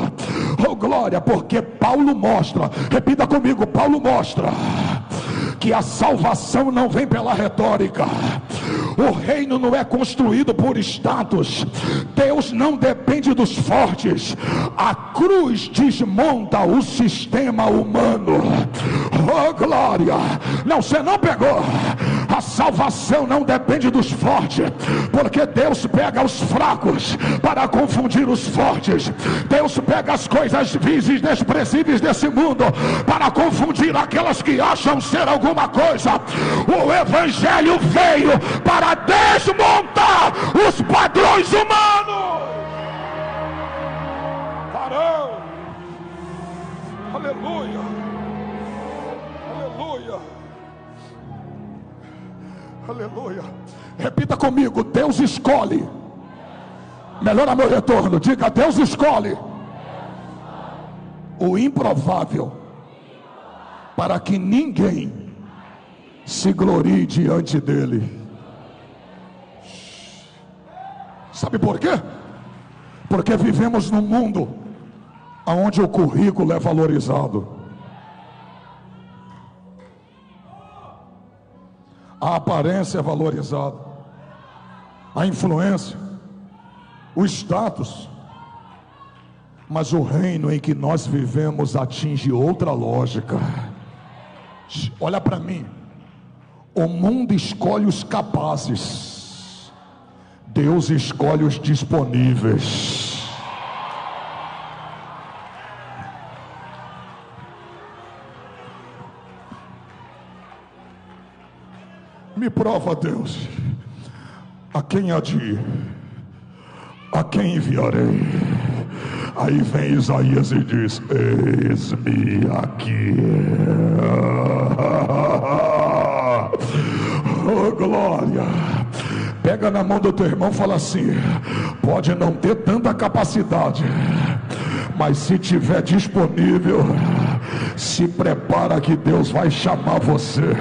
Oh glória, porque Paulo mostra, repita comigo, Paulo mostra que a salvação não vem pela retórica. O reino não é construído por status. Deus não depende dos fortes. A cruz desmonta o sistema humano. Oh glória! Não, você não pegou. A salvação não depende dos fortes, porque Deus pega os fracos para confundir os fortes. Deus pega as coisas vis e desprezíveis desse mundo para confundir aquelas que acham ser alguma coisa. O evangelho veio para desmontar os padrões humanos. Parou. Aleluia. Aleluia. Aleluia. Repita comigo, Deus escolhe. Melhora meu retorno, diga: Deus escolhe o improvável para que ninguém se glorie diante dele. Sabe por quê? Porque vivemos num mundo onde o currículo é valorizado, a aparência é valorizada, a influência, o status. Mas o reino em que nós vivemos atinge outra lógica. Olha para mim. O mundo escolhe os capazes, Deus escolhe os disponíveis. Me prova, Deus, a quem há de ir? A quem enviarei? Aí vem Isaías e diz: eis-me aqui. Oh glória. Pega na mão do teu irmão e fala assim: pode não ter tanta capacidade, mas se tiver disponível, se prepara que Deus vai chamar você.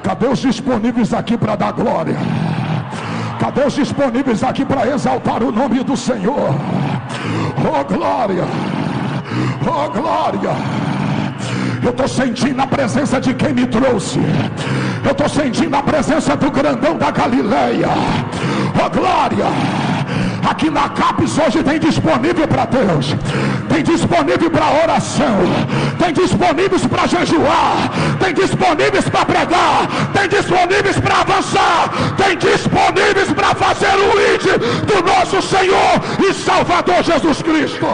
Cadê os disponíveis aqui para dar glória? Cadê os disponíveis aqui para exaltar o nome do Senhor? Oh glória, oh glória. Eu estou sentindo a presença de quem me trouxe. Eu estou sentindo a presença do grandão da Galileia. Oh glória. Aqui na CAPES hoje tem disponível para Deus, tem disponível para oração, tem disponíveis para jejuar, tem disponíveis para pregar, tem disponíveis para avançar, tem disponíveis para fazer o ID do nosso Senhor e Salvador Jesus Cristo.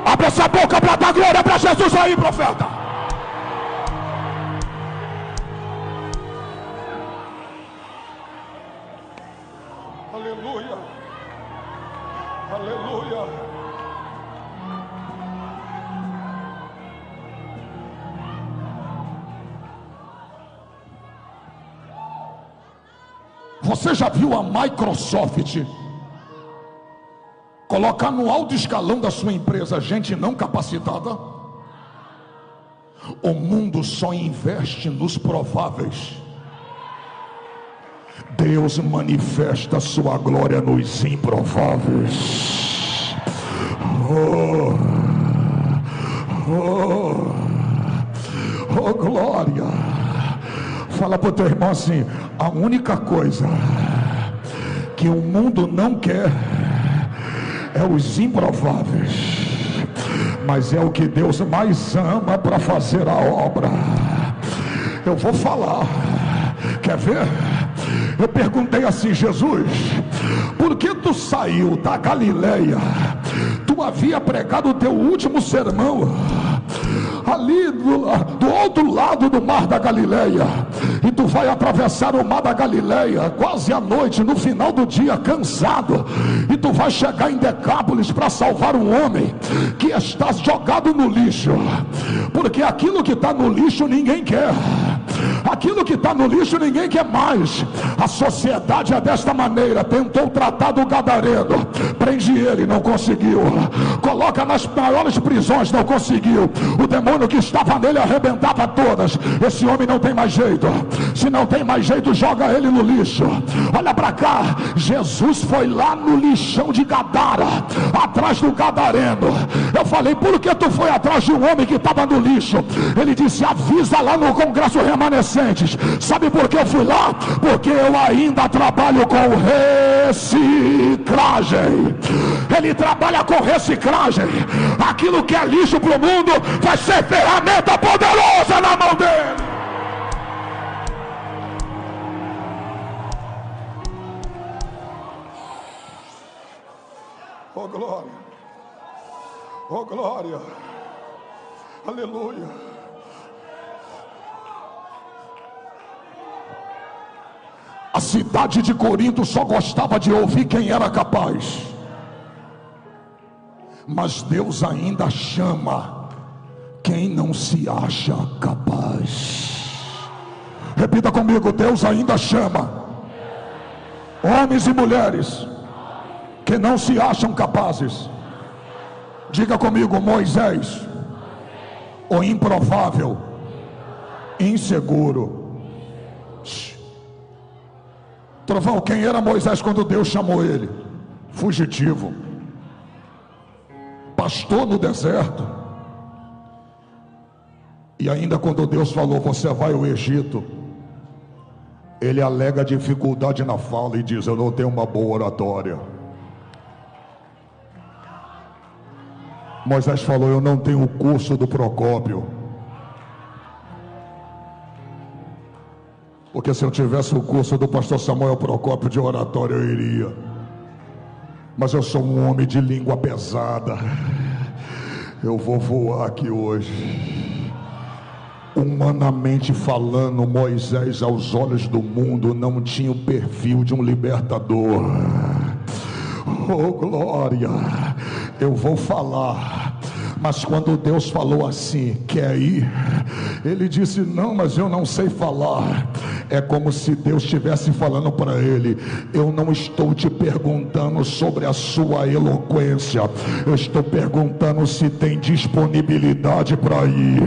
Abre essa boca para dar glória para Jesus aí, profeta. Aleluia. Aleluia. Você já viu a Microsoft colocar no alto escalão da sua empresa gente não capacitada? O mundo só investe nos prováveis. Deus manifesta a sua glória nos improváveis. Oh, oh, oh glória. Fala para o teu irmão assim: a única coisa que o mundo não quer é os improváveis, mas é o que Deus mais ama para fazer a obra. Eu vou falar, quer ver? Eu perguntei assim: Jesus, por que tu saiu da Galileia? Tu havia pregado o teu último sermão ali do outro lado do mar da Galileia, e tu vai atravessar o mar da Galileia quase à noite, no final do dia, cansado, e tu vai chegar em Decápolis para salvar um homem que está jogado no lixo, porque aquilo que está no lixo ninguém quer, aquilo que está no lixo ninguém quer mais. A sociedade é desta maneira. Tentou tratar do gadareno, prende ele, não conseguiu, coloca nas maiores prisões, não conseguiu, o demônio que estava nele arrebentava todas. Esse homem não tem mais jeito, se não tem mais jeito, joga ele no lixo. Olha para cá, Jesus foi lá no lixão de Gadara, atrás do gadareno. Eu falei, por que tu foi atrás de um homem que estava no lixo? Ele disse, avisa lá no Congresso Remanescentes. Sabe por que eu fui lá? Porque eu ainda trabalho com reciclagem. Ele trabalha com reciclagem. Aquilo que é lixo para o mundo vai ser ferramenta poderosa na mão dele. Oh glória, oh glória, aleluia. A cidade de Corinto só gostava de ouvir quem era capaz, mas Deus ainda chama quem não se acha capaz. Repita comigo, Deus ainda chama homens e mulheres que não se acham capazes. Diga comigo, Moisés, o improvável, inseguro. Trovão, quem era Moisés quando Deus chamou ele? Fugitivo, pastor no deserto. E ainda quando Deus falou, você vai ao Egito, ele alega dificuldade na fala e diz, eu não tenho uma boa oratória. Moisés falou, eu não tenho o curso do Procópio, porque se eu tivesse o curso do pastor Samuel Procópio de oratória eu iria, mas eu sou um homem de língua pesada. Eu vou voar aqui hoje. Humanamente falando, Moisés aos olhos do mundo não tinha o perfil de um libertador. Oh glória, eu vou falar, mas quando Deus falou assim, quer ir? Ele disse, não, mas eu não sei falar. É como se Deus estivesse falando para ele, eu não estou te perguntando sobre a sua eloquência, eu estou perguntando se tem disponibilidade para ir.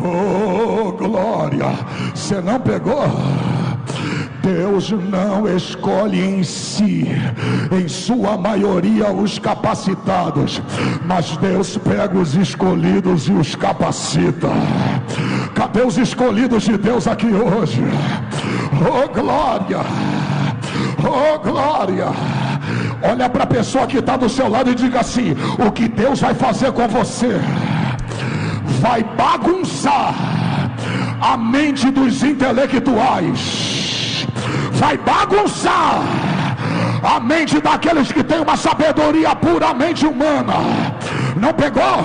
Oh glória, você não pegou? Deus não escolhe em si, em sua maioria, os capacitados, mas Deus pega os escolhidos e os capacita. Cadê os escolhidos de Deus aqui hoje? Oh glória, oh glória. Olha para a pessoa que está do seu lado e diga assim, o que Deus vai fazer com você vai bagunçar a mente dos intelectuais, vai bagunçar a mente daqueles que têm uma sabedoria puramente humana. Não pegou?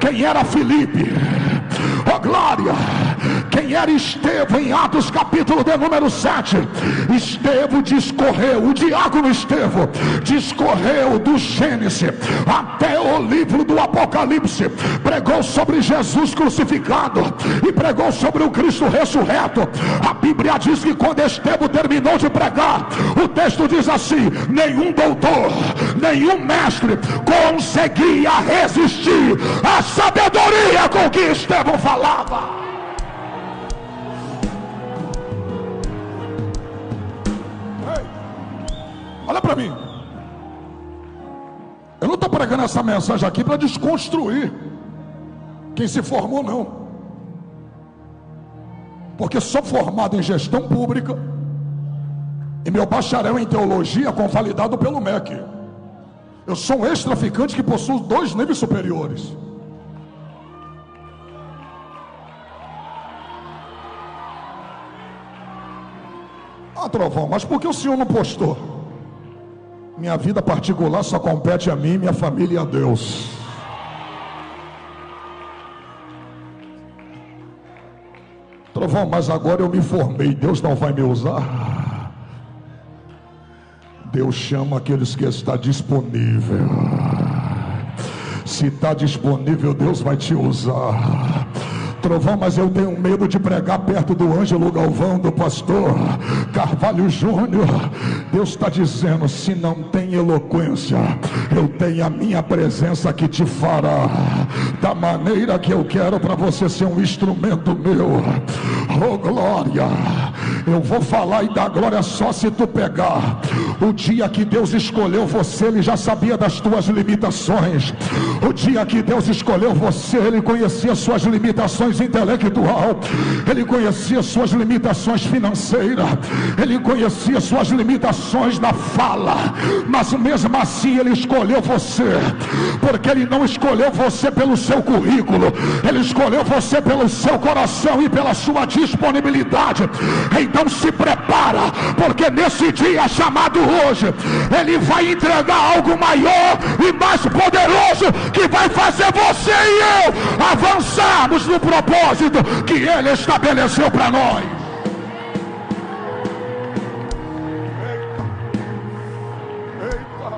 Quem era Filipe? Oh glória! Quem era Estevão em Atos capítulo de número 7? Estevão discorreu, o diácono Estevão discorreu do Gênesis até o livro do Apocalipse, pregou sobre Jesus crucificado e pregou sobre o Cristo ressurreto. A Bíblia diz que quando Estevão terminou de pregar, o texto diz assim, nenhum doutor, nenhum mestre conseguia resistir à sabedoria com que Estevão falava. Olha para mim, eu não estou pregando essa mensagem aqui para desconstruir quem se formou, não, porque sou formado em gestão pública e meu bacharel em teologia convalidado pelo MEC. Eu sou um ex-traficante que possui 2 níveis superiores. Ah, Trovão, mas por que o senhor não postou? Minha vida particular só compete a mim, minha família e a Deus. Trovão, mas agora eu me formei, Deus não vai me usar? Deus chama aqueles que está disponível. Se está disponível, Deus vai te usar. Trovão, mas eu tenho medo de pregar perto do Ângelo Galvão, do pastor Carvalho Júnior. Deus está dizendo: se não tem eloquência, eu tenho a minha presença que te fará da maneira que eu quero, para você ser um instrumento meu. Oh glória, eu vou falar e dar glória só se tu pegar. O dia que Deus escolheu você, Ele já sabia das tuas limitações. O dia que Deus escolheu você, Ele conhecia suas limitações intelectual, Ele conhecia suas limitações financeiras, Ele conhecia suas limitações na fala, mas mesmo assim Ele escolheu você, porque Ele não escolheu você pelo seu currículo, Ele escolheu você pelo seu coração e pela sua disponibilidade. Então se prepara, porque nesse dia chamado hoje, Ele vai entregar algo maior e mais poderoso, que vai fazer você e eu avançarmos no propósito que Ele estabeleceu para nós. Eita,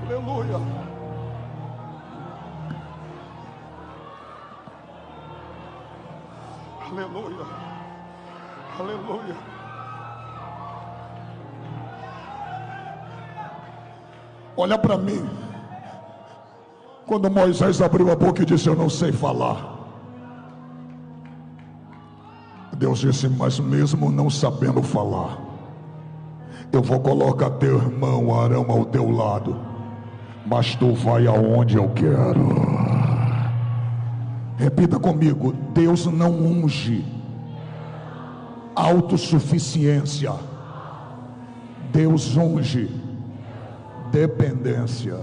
aleluia. Aleluia, aleluia. Olha para mim. Quando Moisés abriu a boca e disse: eu não sei falar, Deus disse: mas mesmo não sabendo falar, eu vou colocar teu irmão Arão ao teu lado, mas tu vai aonde eu quero. Repita comigo: Deus não unge autossuficiência, Deus unge dependência.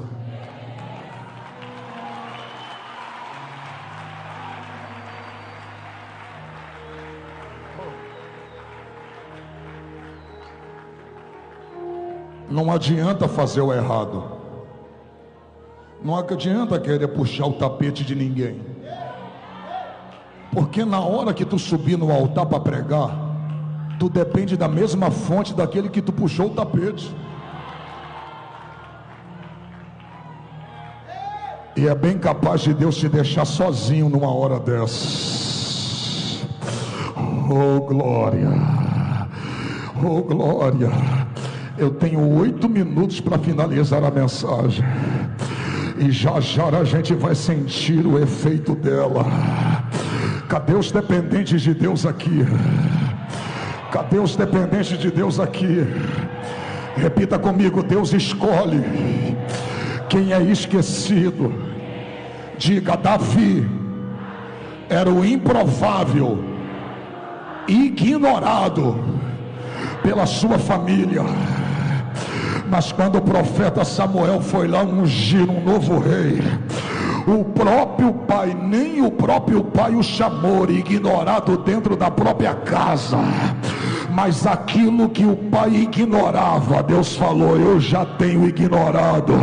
Não adianta fazer o errado, não adianta querer puxar o tapete de ninguém, porque na hora que tu subir no altar para pregar, tu depende da mesma fonte daquele que tu puxou o tapete. E é bem capaz de Deus te deixar sozinho numa hora dessas. Oh glória, oh glória. Eu tenho 8 minutos para finalizar a mensagem, e já já a gente vai sentir o efeito dela. Cadê os dependentes de Deus aqui? Cadê os dependentes de Deus aqui? Repita comigo: Deus escolhe quem é esquecido. Diga: Davi era o improvável, ignorado pela sua família, mas quando o profeta Samuel foi lá ungir um novo rei, o próprio pai, nem o próprio pai o chamou, ignorado dentro da própria casa. Mas aquilo que o pai ignorava, Deus falou: eu já tenho ignorado.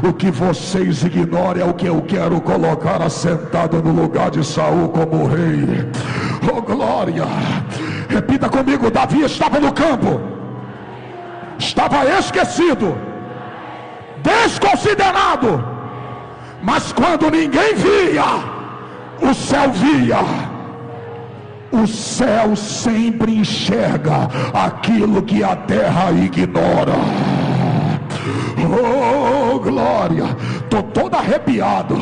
O que vocês ignoram é o que eu quero colocar assentado no lugar de Saul como rei. Oh glória. Repita comigo: Davi estava no campo, estava esquecido, desconsiderado, mas quando ninguém via, o céu via. O céu sempre enxerga aquilo que a terra ignora. Oh glória. Estou todo arrepiado.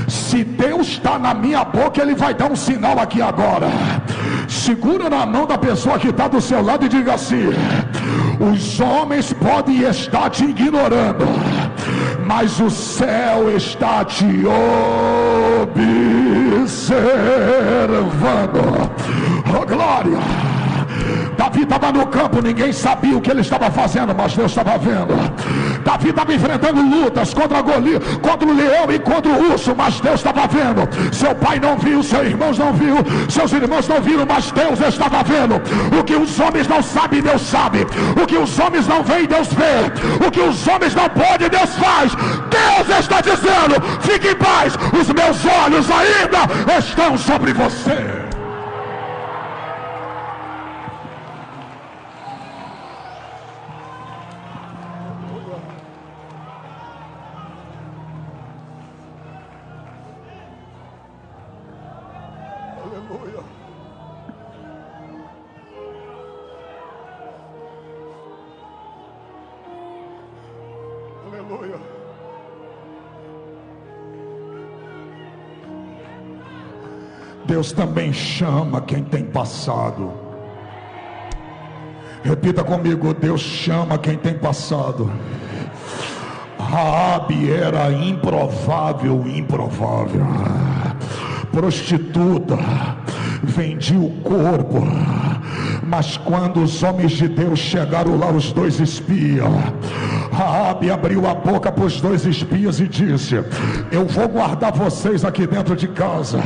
Se Deus está na minha boca, Ele vai dar um sinal aqui agora. Segura na mão da pessoa que está do seu lado e diga assim: os homens podem estar te ignorando, mas o céu está te observando. Oh glória. Davi estava no campo, ninguém sabia o que ele estava fazendo, mas Deus estava vendo. Davi estava enfrentando lutas contra Golias, contra o leão e contra o urso, mas Deus estava vendo. Seu pai não viu, seus irmãos não viu, seus irmãos não viram, mas Deus estava vendo. O que os homens não sabem, Deus sabe. O que os homens não veem, Deus vê. O que os homens não podem, Deus faz. Deus está dizendo: fique em paz, os meus olhos ainda estão sobre você. Aleluia. Deus também chama quem tem passado. Repita comigo: Deus chama quem tem passado. Raabe era improvável, prostituta, vendia o corpo, mas quando os homens de Deus chegaram lá, os dois espias, Raabe abriu a boca para os dois espias e disse: eu vou guardar vocês aqui dentro de casa,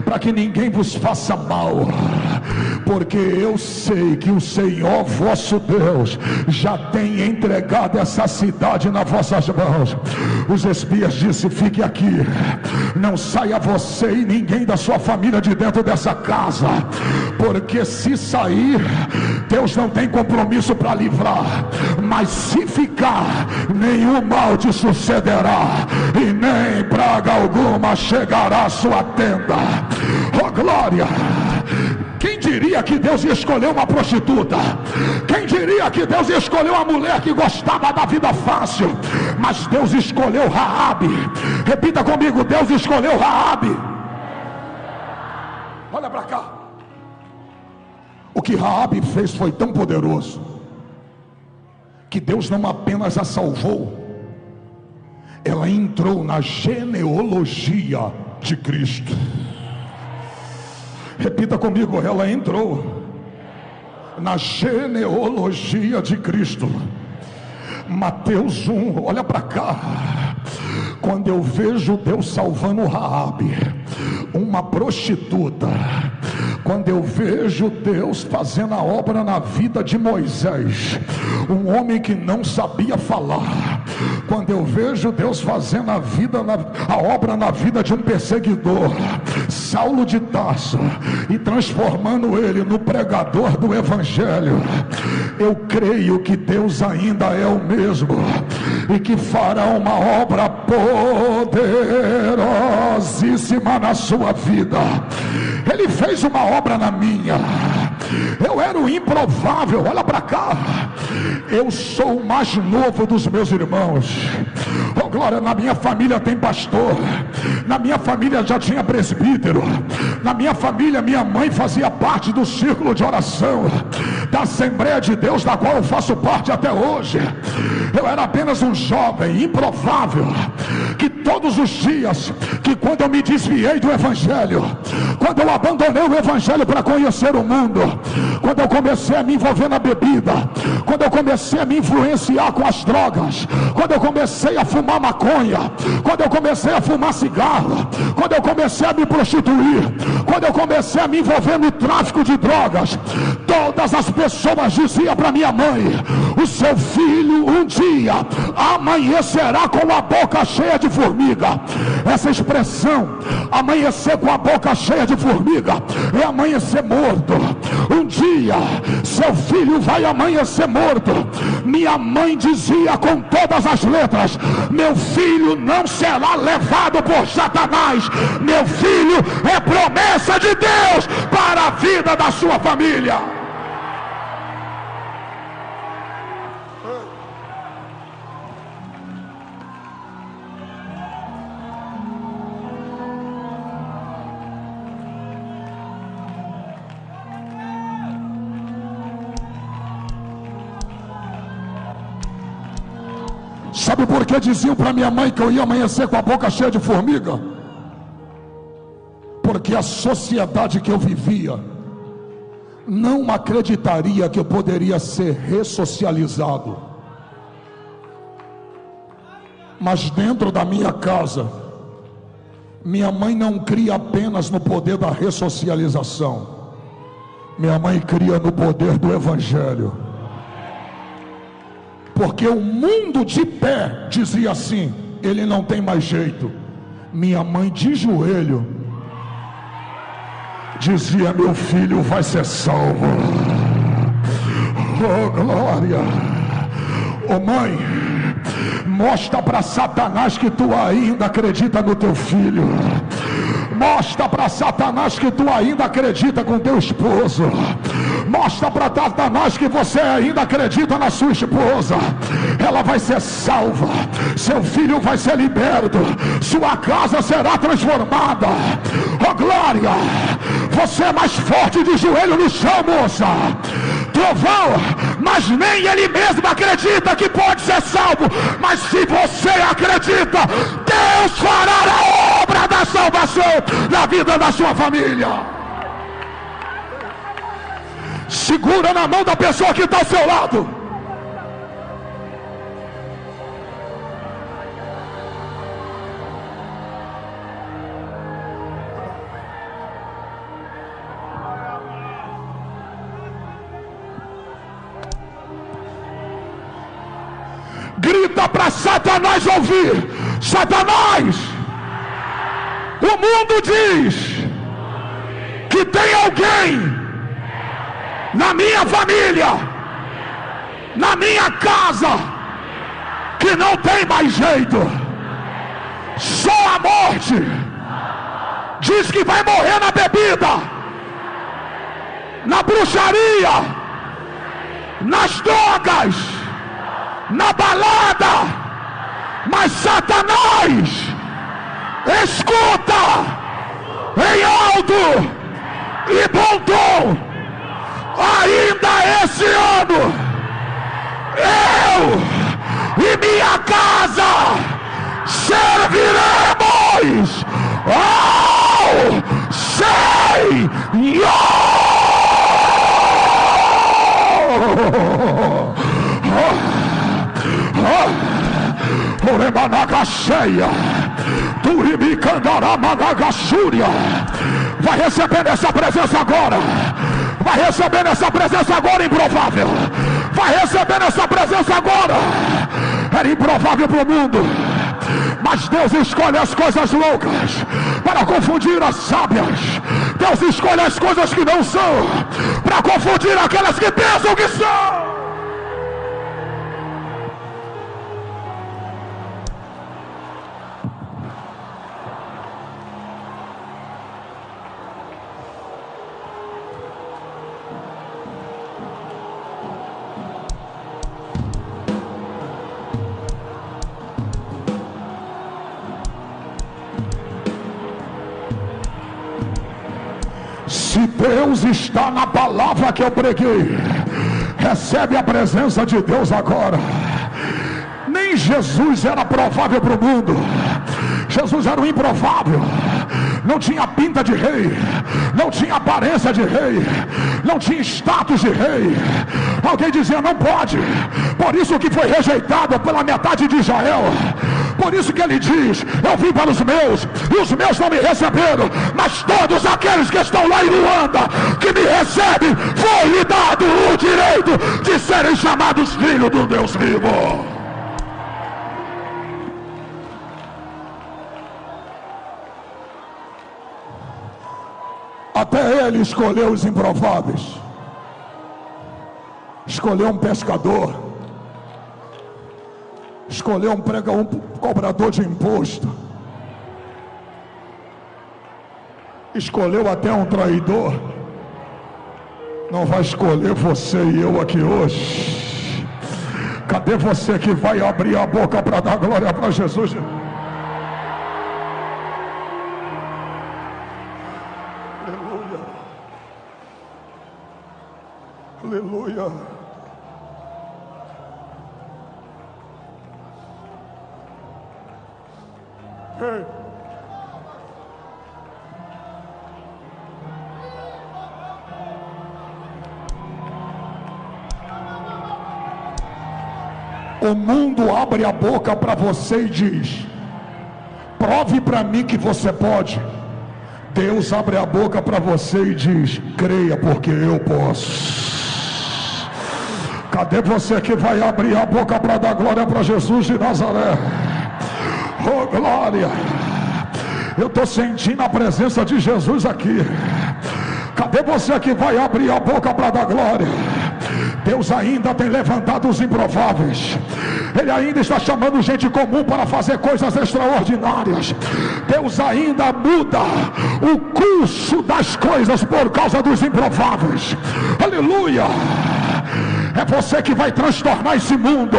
para que ninguém vos faça mal, porque eu sei que o Senhor vosso Deus já tem entregado essa cidade nas vossas mãos. Os espias disseram: fique aqui, não saia você e ninguém da sua família de dentro dessa casa, porque se sair, Deus não tem compromisso para livrar, mas se ficar, nenhum mal te sucederá e nem praga alguma chegará à sua tenda. Oh glória! Quem diria que Deus ia escolher uma prostituta? Quem diria que Deus ia escolher uma mulher que gostava da vida fácil? Mas Deus escolheu Raabe. Repita comigo: Deus escolheu Raabe. Olha para cá. O que Raabe fez foi tão poderoso que Deus não apenas a salvou, ela entrou na genealogia de Cristo. Repita comigo: ela entrou na genealogia de Cristo. Mateus 1, olha para cá. Quando eu vejo Deus salvando Raabe, uma prostituta, quando eu vejo Deus fazendo a obra na vida de Moisés, um homem que não sabia falar, quando eu vejo Deus fazendo a obra na vida de um perseguidor, Saulo de Tarso, e transformando ele no pregador do evangelho, eu creio que Deus ainda é o mesmo e que fará uma obra poderosíssima na sua vida. Ele fez uma obra na minha. Eu era o improvável. Olha para cá. Eu sou o mais novo dos meus irmãos. Oh glória, na minha família tem pastor, na minha família já tinha presbítero, na minha família minha mãe fazia parte do círculo de oração da Assembleia de Deus, da qual eu faço parte até hoje. Eu era apenas um jovem improvável, que todos os dias, que quando eu me desviei do evangelho, quando eu abandonei o evangelho para conhecer o mundo, quando eu comecei a me envolver na bebida, quando eu comecei a me influenciar com as drogas, quando eu comecei a fumar maconha, quando eu comecei a fumar cigarro, quando eu comecei a me prostituir, quando eu comecei a me envolver no tráfico de drogas, todas as pessoas diziam para minha mãe: o seu filho um dia amanhecerá com a boca cheia de formiga. Essa expressão, amanhecer com a boca cheia de formiga, é amanhecer morto. Um dia seu filho vai amanhecer morto. Minha mãe dizia com todas as letras: meu filho não será levado por Satanás, meu filho é promessa de Deus para a vida da sua família. Sabe por que diziam para minha mãe que eu ia amanhecer com a boca cheia de formiga? Porque a sociedade que eu vivia não acreditaria que eu poderia ser ressocializado. Mas dentro da minha casa, minha mãe não cria apenas no poder da ressocialização, minha mãe cria no poder do evangelho. Porque o mundo de pé dizia assim: ele não tem mais jeito. Minha mãe de joelho dizia: meu filho vai ser salvo. Oh glória. Oh mãe, mostra para Satanás que tu ainda acredita no teu filho. Mostra para Satanás que tu ainda acredita com teu esposo. Mostra para Satanás que você ainda acredita na sua esposa. Ela vai ser salva, seu filho vai ser liberto, sua casa será transformada. Oh glória, você é mais forte de joelho no chão, moça. Trovão, mas nem ele mesmo acredita que pode ser salvo. Mas se você acredita, Deus fará a obra da salvação na vida da sua família. Segura na mão da pessoa que está ao seu lado. Grita para Satanás ouvir: Satanás, o mundo diz que tem alguém na minha família, na minha casa, que não tem mais jeito. Só a morte. Diz que vai morrer na bebida, na bruxaria, nas drogas, na balada. Mas Satanás, escuta em alto e bom tom: ainda esse ano eu e minha casa serviremos ao Senhor. Oremanagacheia, Turimicandaramanagasúria. Vai receber essa presença agora. Vai receber essa presença agora, improvável. Vai receber essa presença agora. Era improvável para o mundo, mas Deus escolhe as coisas loucas para confundir as sábias. Deus escolhe as coisas que não são para confundir aquelas que pensam que são. Se Deus está na palavra que eu preguei, recebe a presença de Deus agora. Nem Jesus era provável para o mundo. Jesus era um improvável. Não tinha pinta de rei, não tinha aparência de rei, não tinha status de rei. Alguém dizia: não pode. Por isso que foi rejeitado pela metade de Israel. Por isso que ele diz: eu vim para os meus e os meus não me receberam. Mas todos aqueles que estão lá em Luanda, que me recebem, foi-lhe dado o direito de serem chamados filhos do Deus vivo. Até ele escolheu os improváveis. Escolheu um pescador, escolheu um cobrador de imposto, escolheu até um traidor. Não vai escolher você e eu aqui hoje. Cadê você que vai abrir a boca para dar glória para Jesus? Aleluia. Hey. O mundo abre a boca para você e diz: prove para mim que você pode. Deus abre a boca para você e diz: creia, porque eu posso. Cadê você que vai abrir a boca para dar glória para Jesus de Nazaré? Oh glória! Eu estou sentindo a presença de Jesus aqui. Cadê você que vai abrir a boca para dar glória? Deus ainda tem levantado os improváveis. Ele ainda está chamando gente comum para fazer coisas extraordinárias. Deus ainda muda o curso das coisas por causa dos improváveis. Aleluia! É você que vai transtornar esse mundo.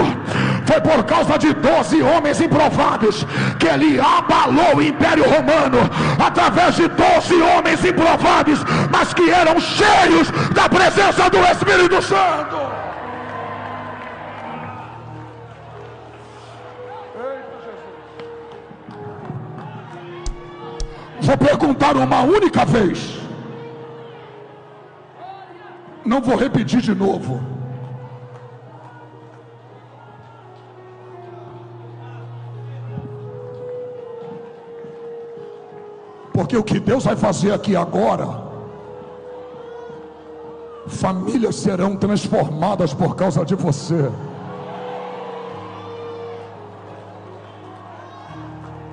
Foi por causa de 12 homens improváveis que ele abalou o Império Romano, através de 12 homens improváveis, mas que eram cheios da presença do Espírito Santo. Vou perguntar uma única vez, não vou repetir de novo. Porque o que Deus vai fazer aqui agora, famílias serão transformadas por causa de você.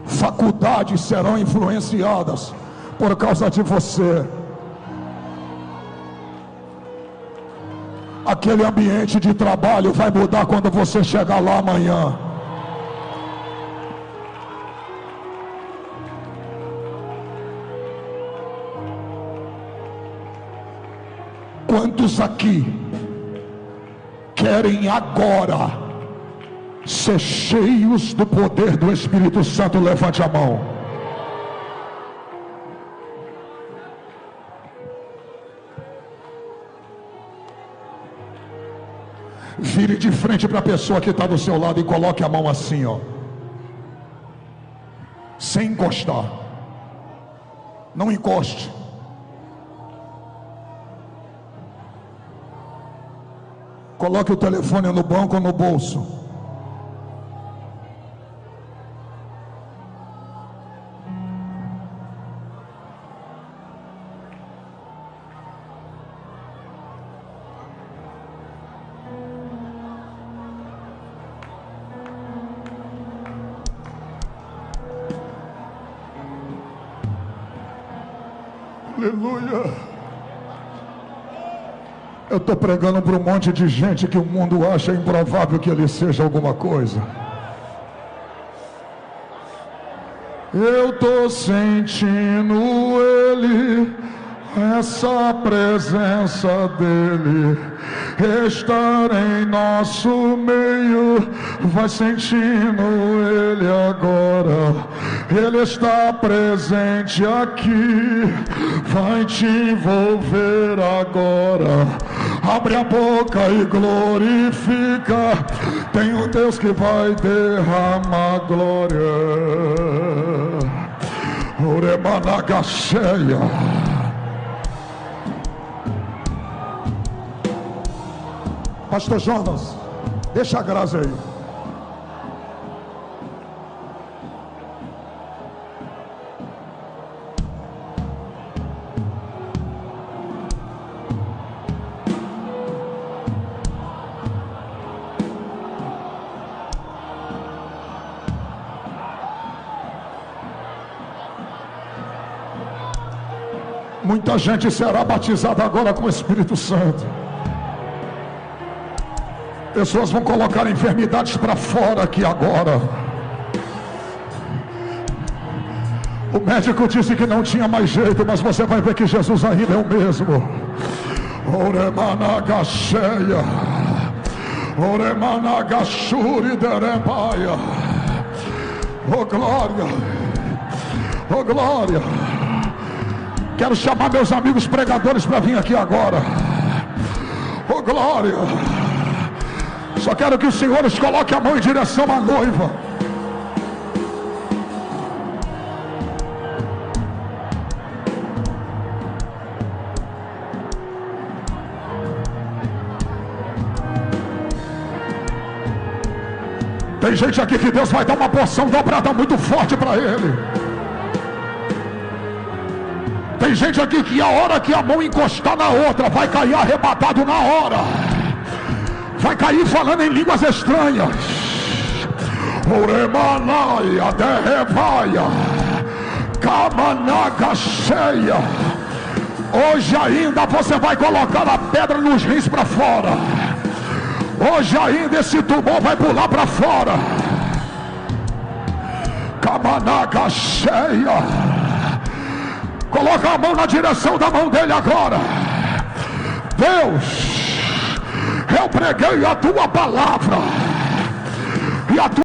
Faculdades serão influenciadas por causa de você. Aquele ambiente de trabalho vai mudar quando você chegar lá amanhã. Quantos aqui querem agora ser cheios do poder do Espírito Santo? Levante a mão. Vire de frente para a pessoa que está do seu lado e coloque a mão assim, ó, sem encostar. Não encoste. Coloque o telefone no banco ou no bolso. Aleluia. Eu estou pregando para um monte de gente que o mundo acha improvável que ele seja alguma coisa. Eu estou sentindo ele, essa presença dele estar em nosso meio. Vai sentindo ele agora. Ele está presente aqui, vai te envolver agora. Abre a boca e glorifica. Tem um Deus que vai derramar glória. Oremanagacheia. Pastor Jonas, deixa a graça aí. Muita gente será batizada agora com o Espírito Santo. Pessoas vão colocar enfermidades para fora aqui agora. O médico disse que não tinha mais jeito, mas você vai ver que Jesus ainda é o mesmo. Oremanagacheia, Oremanagachuri derepaia. Oh glória, oh glória. Quero chamar meus amigos pregadores para vir aqui agora. Oh glória. Só quero que os senhores coloquem a mão em direção à noiva. Tem gente aqui que Deus vai dar uma porção dobrada muito forte para ele. Tem gente aqui que a hora que a mão encostar na outra, vai cair arrebatado na hora. Vai cair falando em línguas estranhas. Oremanaia, derrevaia, Kamanagacheia. Hoje ainda você vai colocar a pedra nos rins para fora. Hoje ainda esse tumor vai pular para fora. Camanaga cheia. Coloca a mão na direção da mão dele agora. Deus, eu preguei a tua palavra e a tua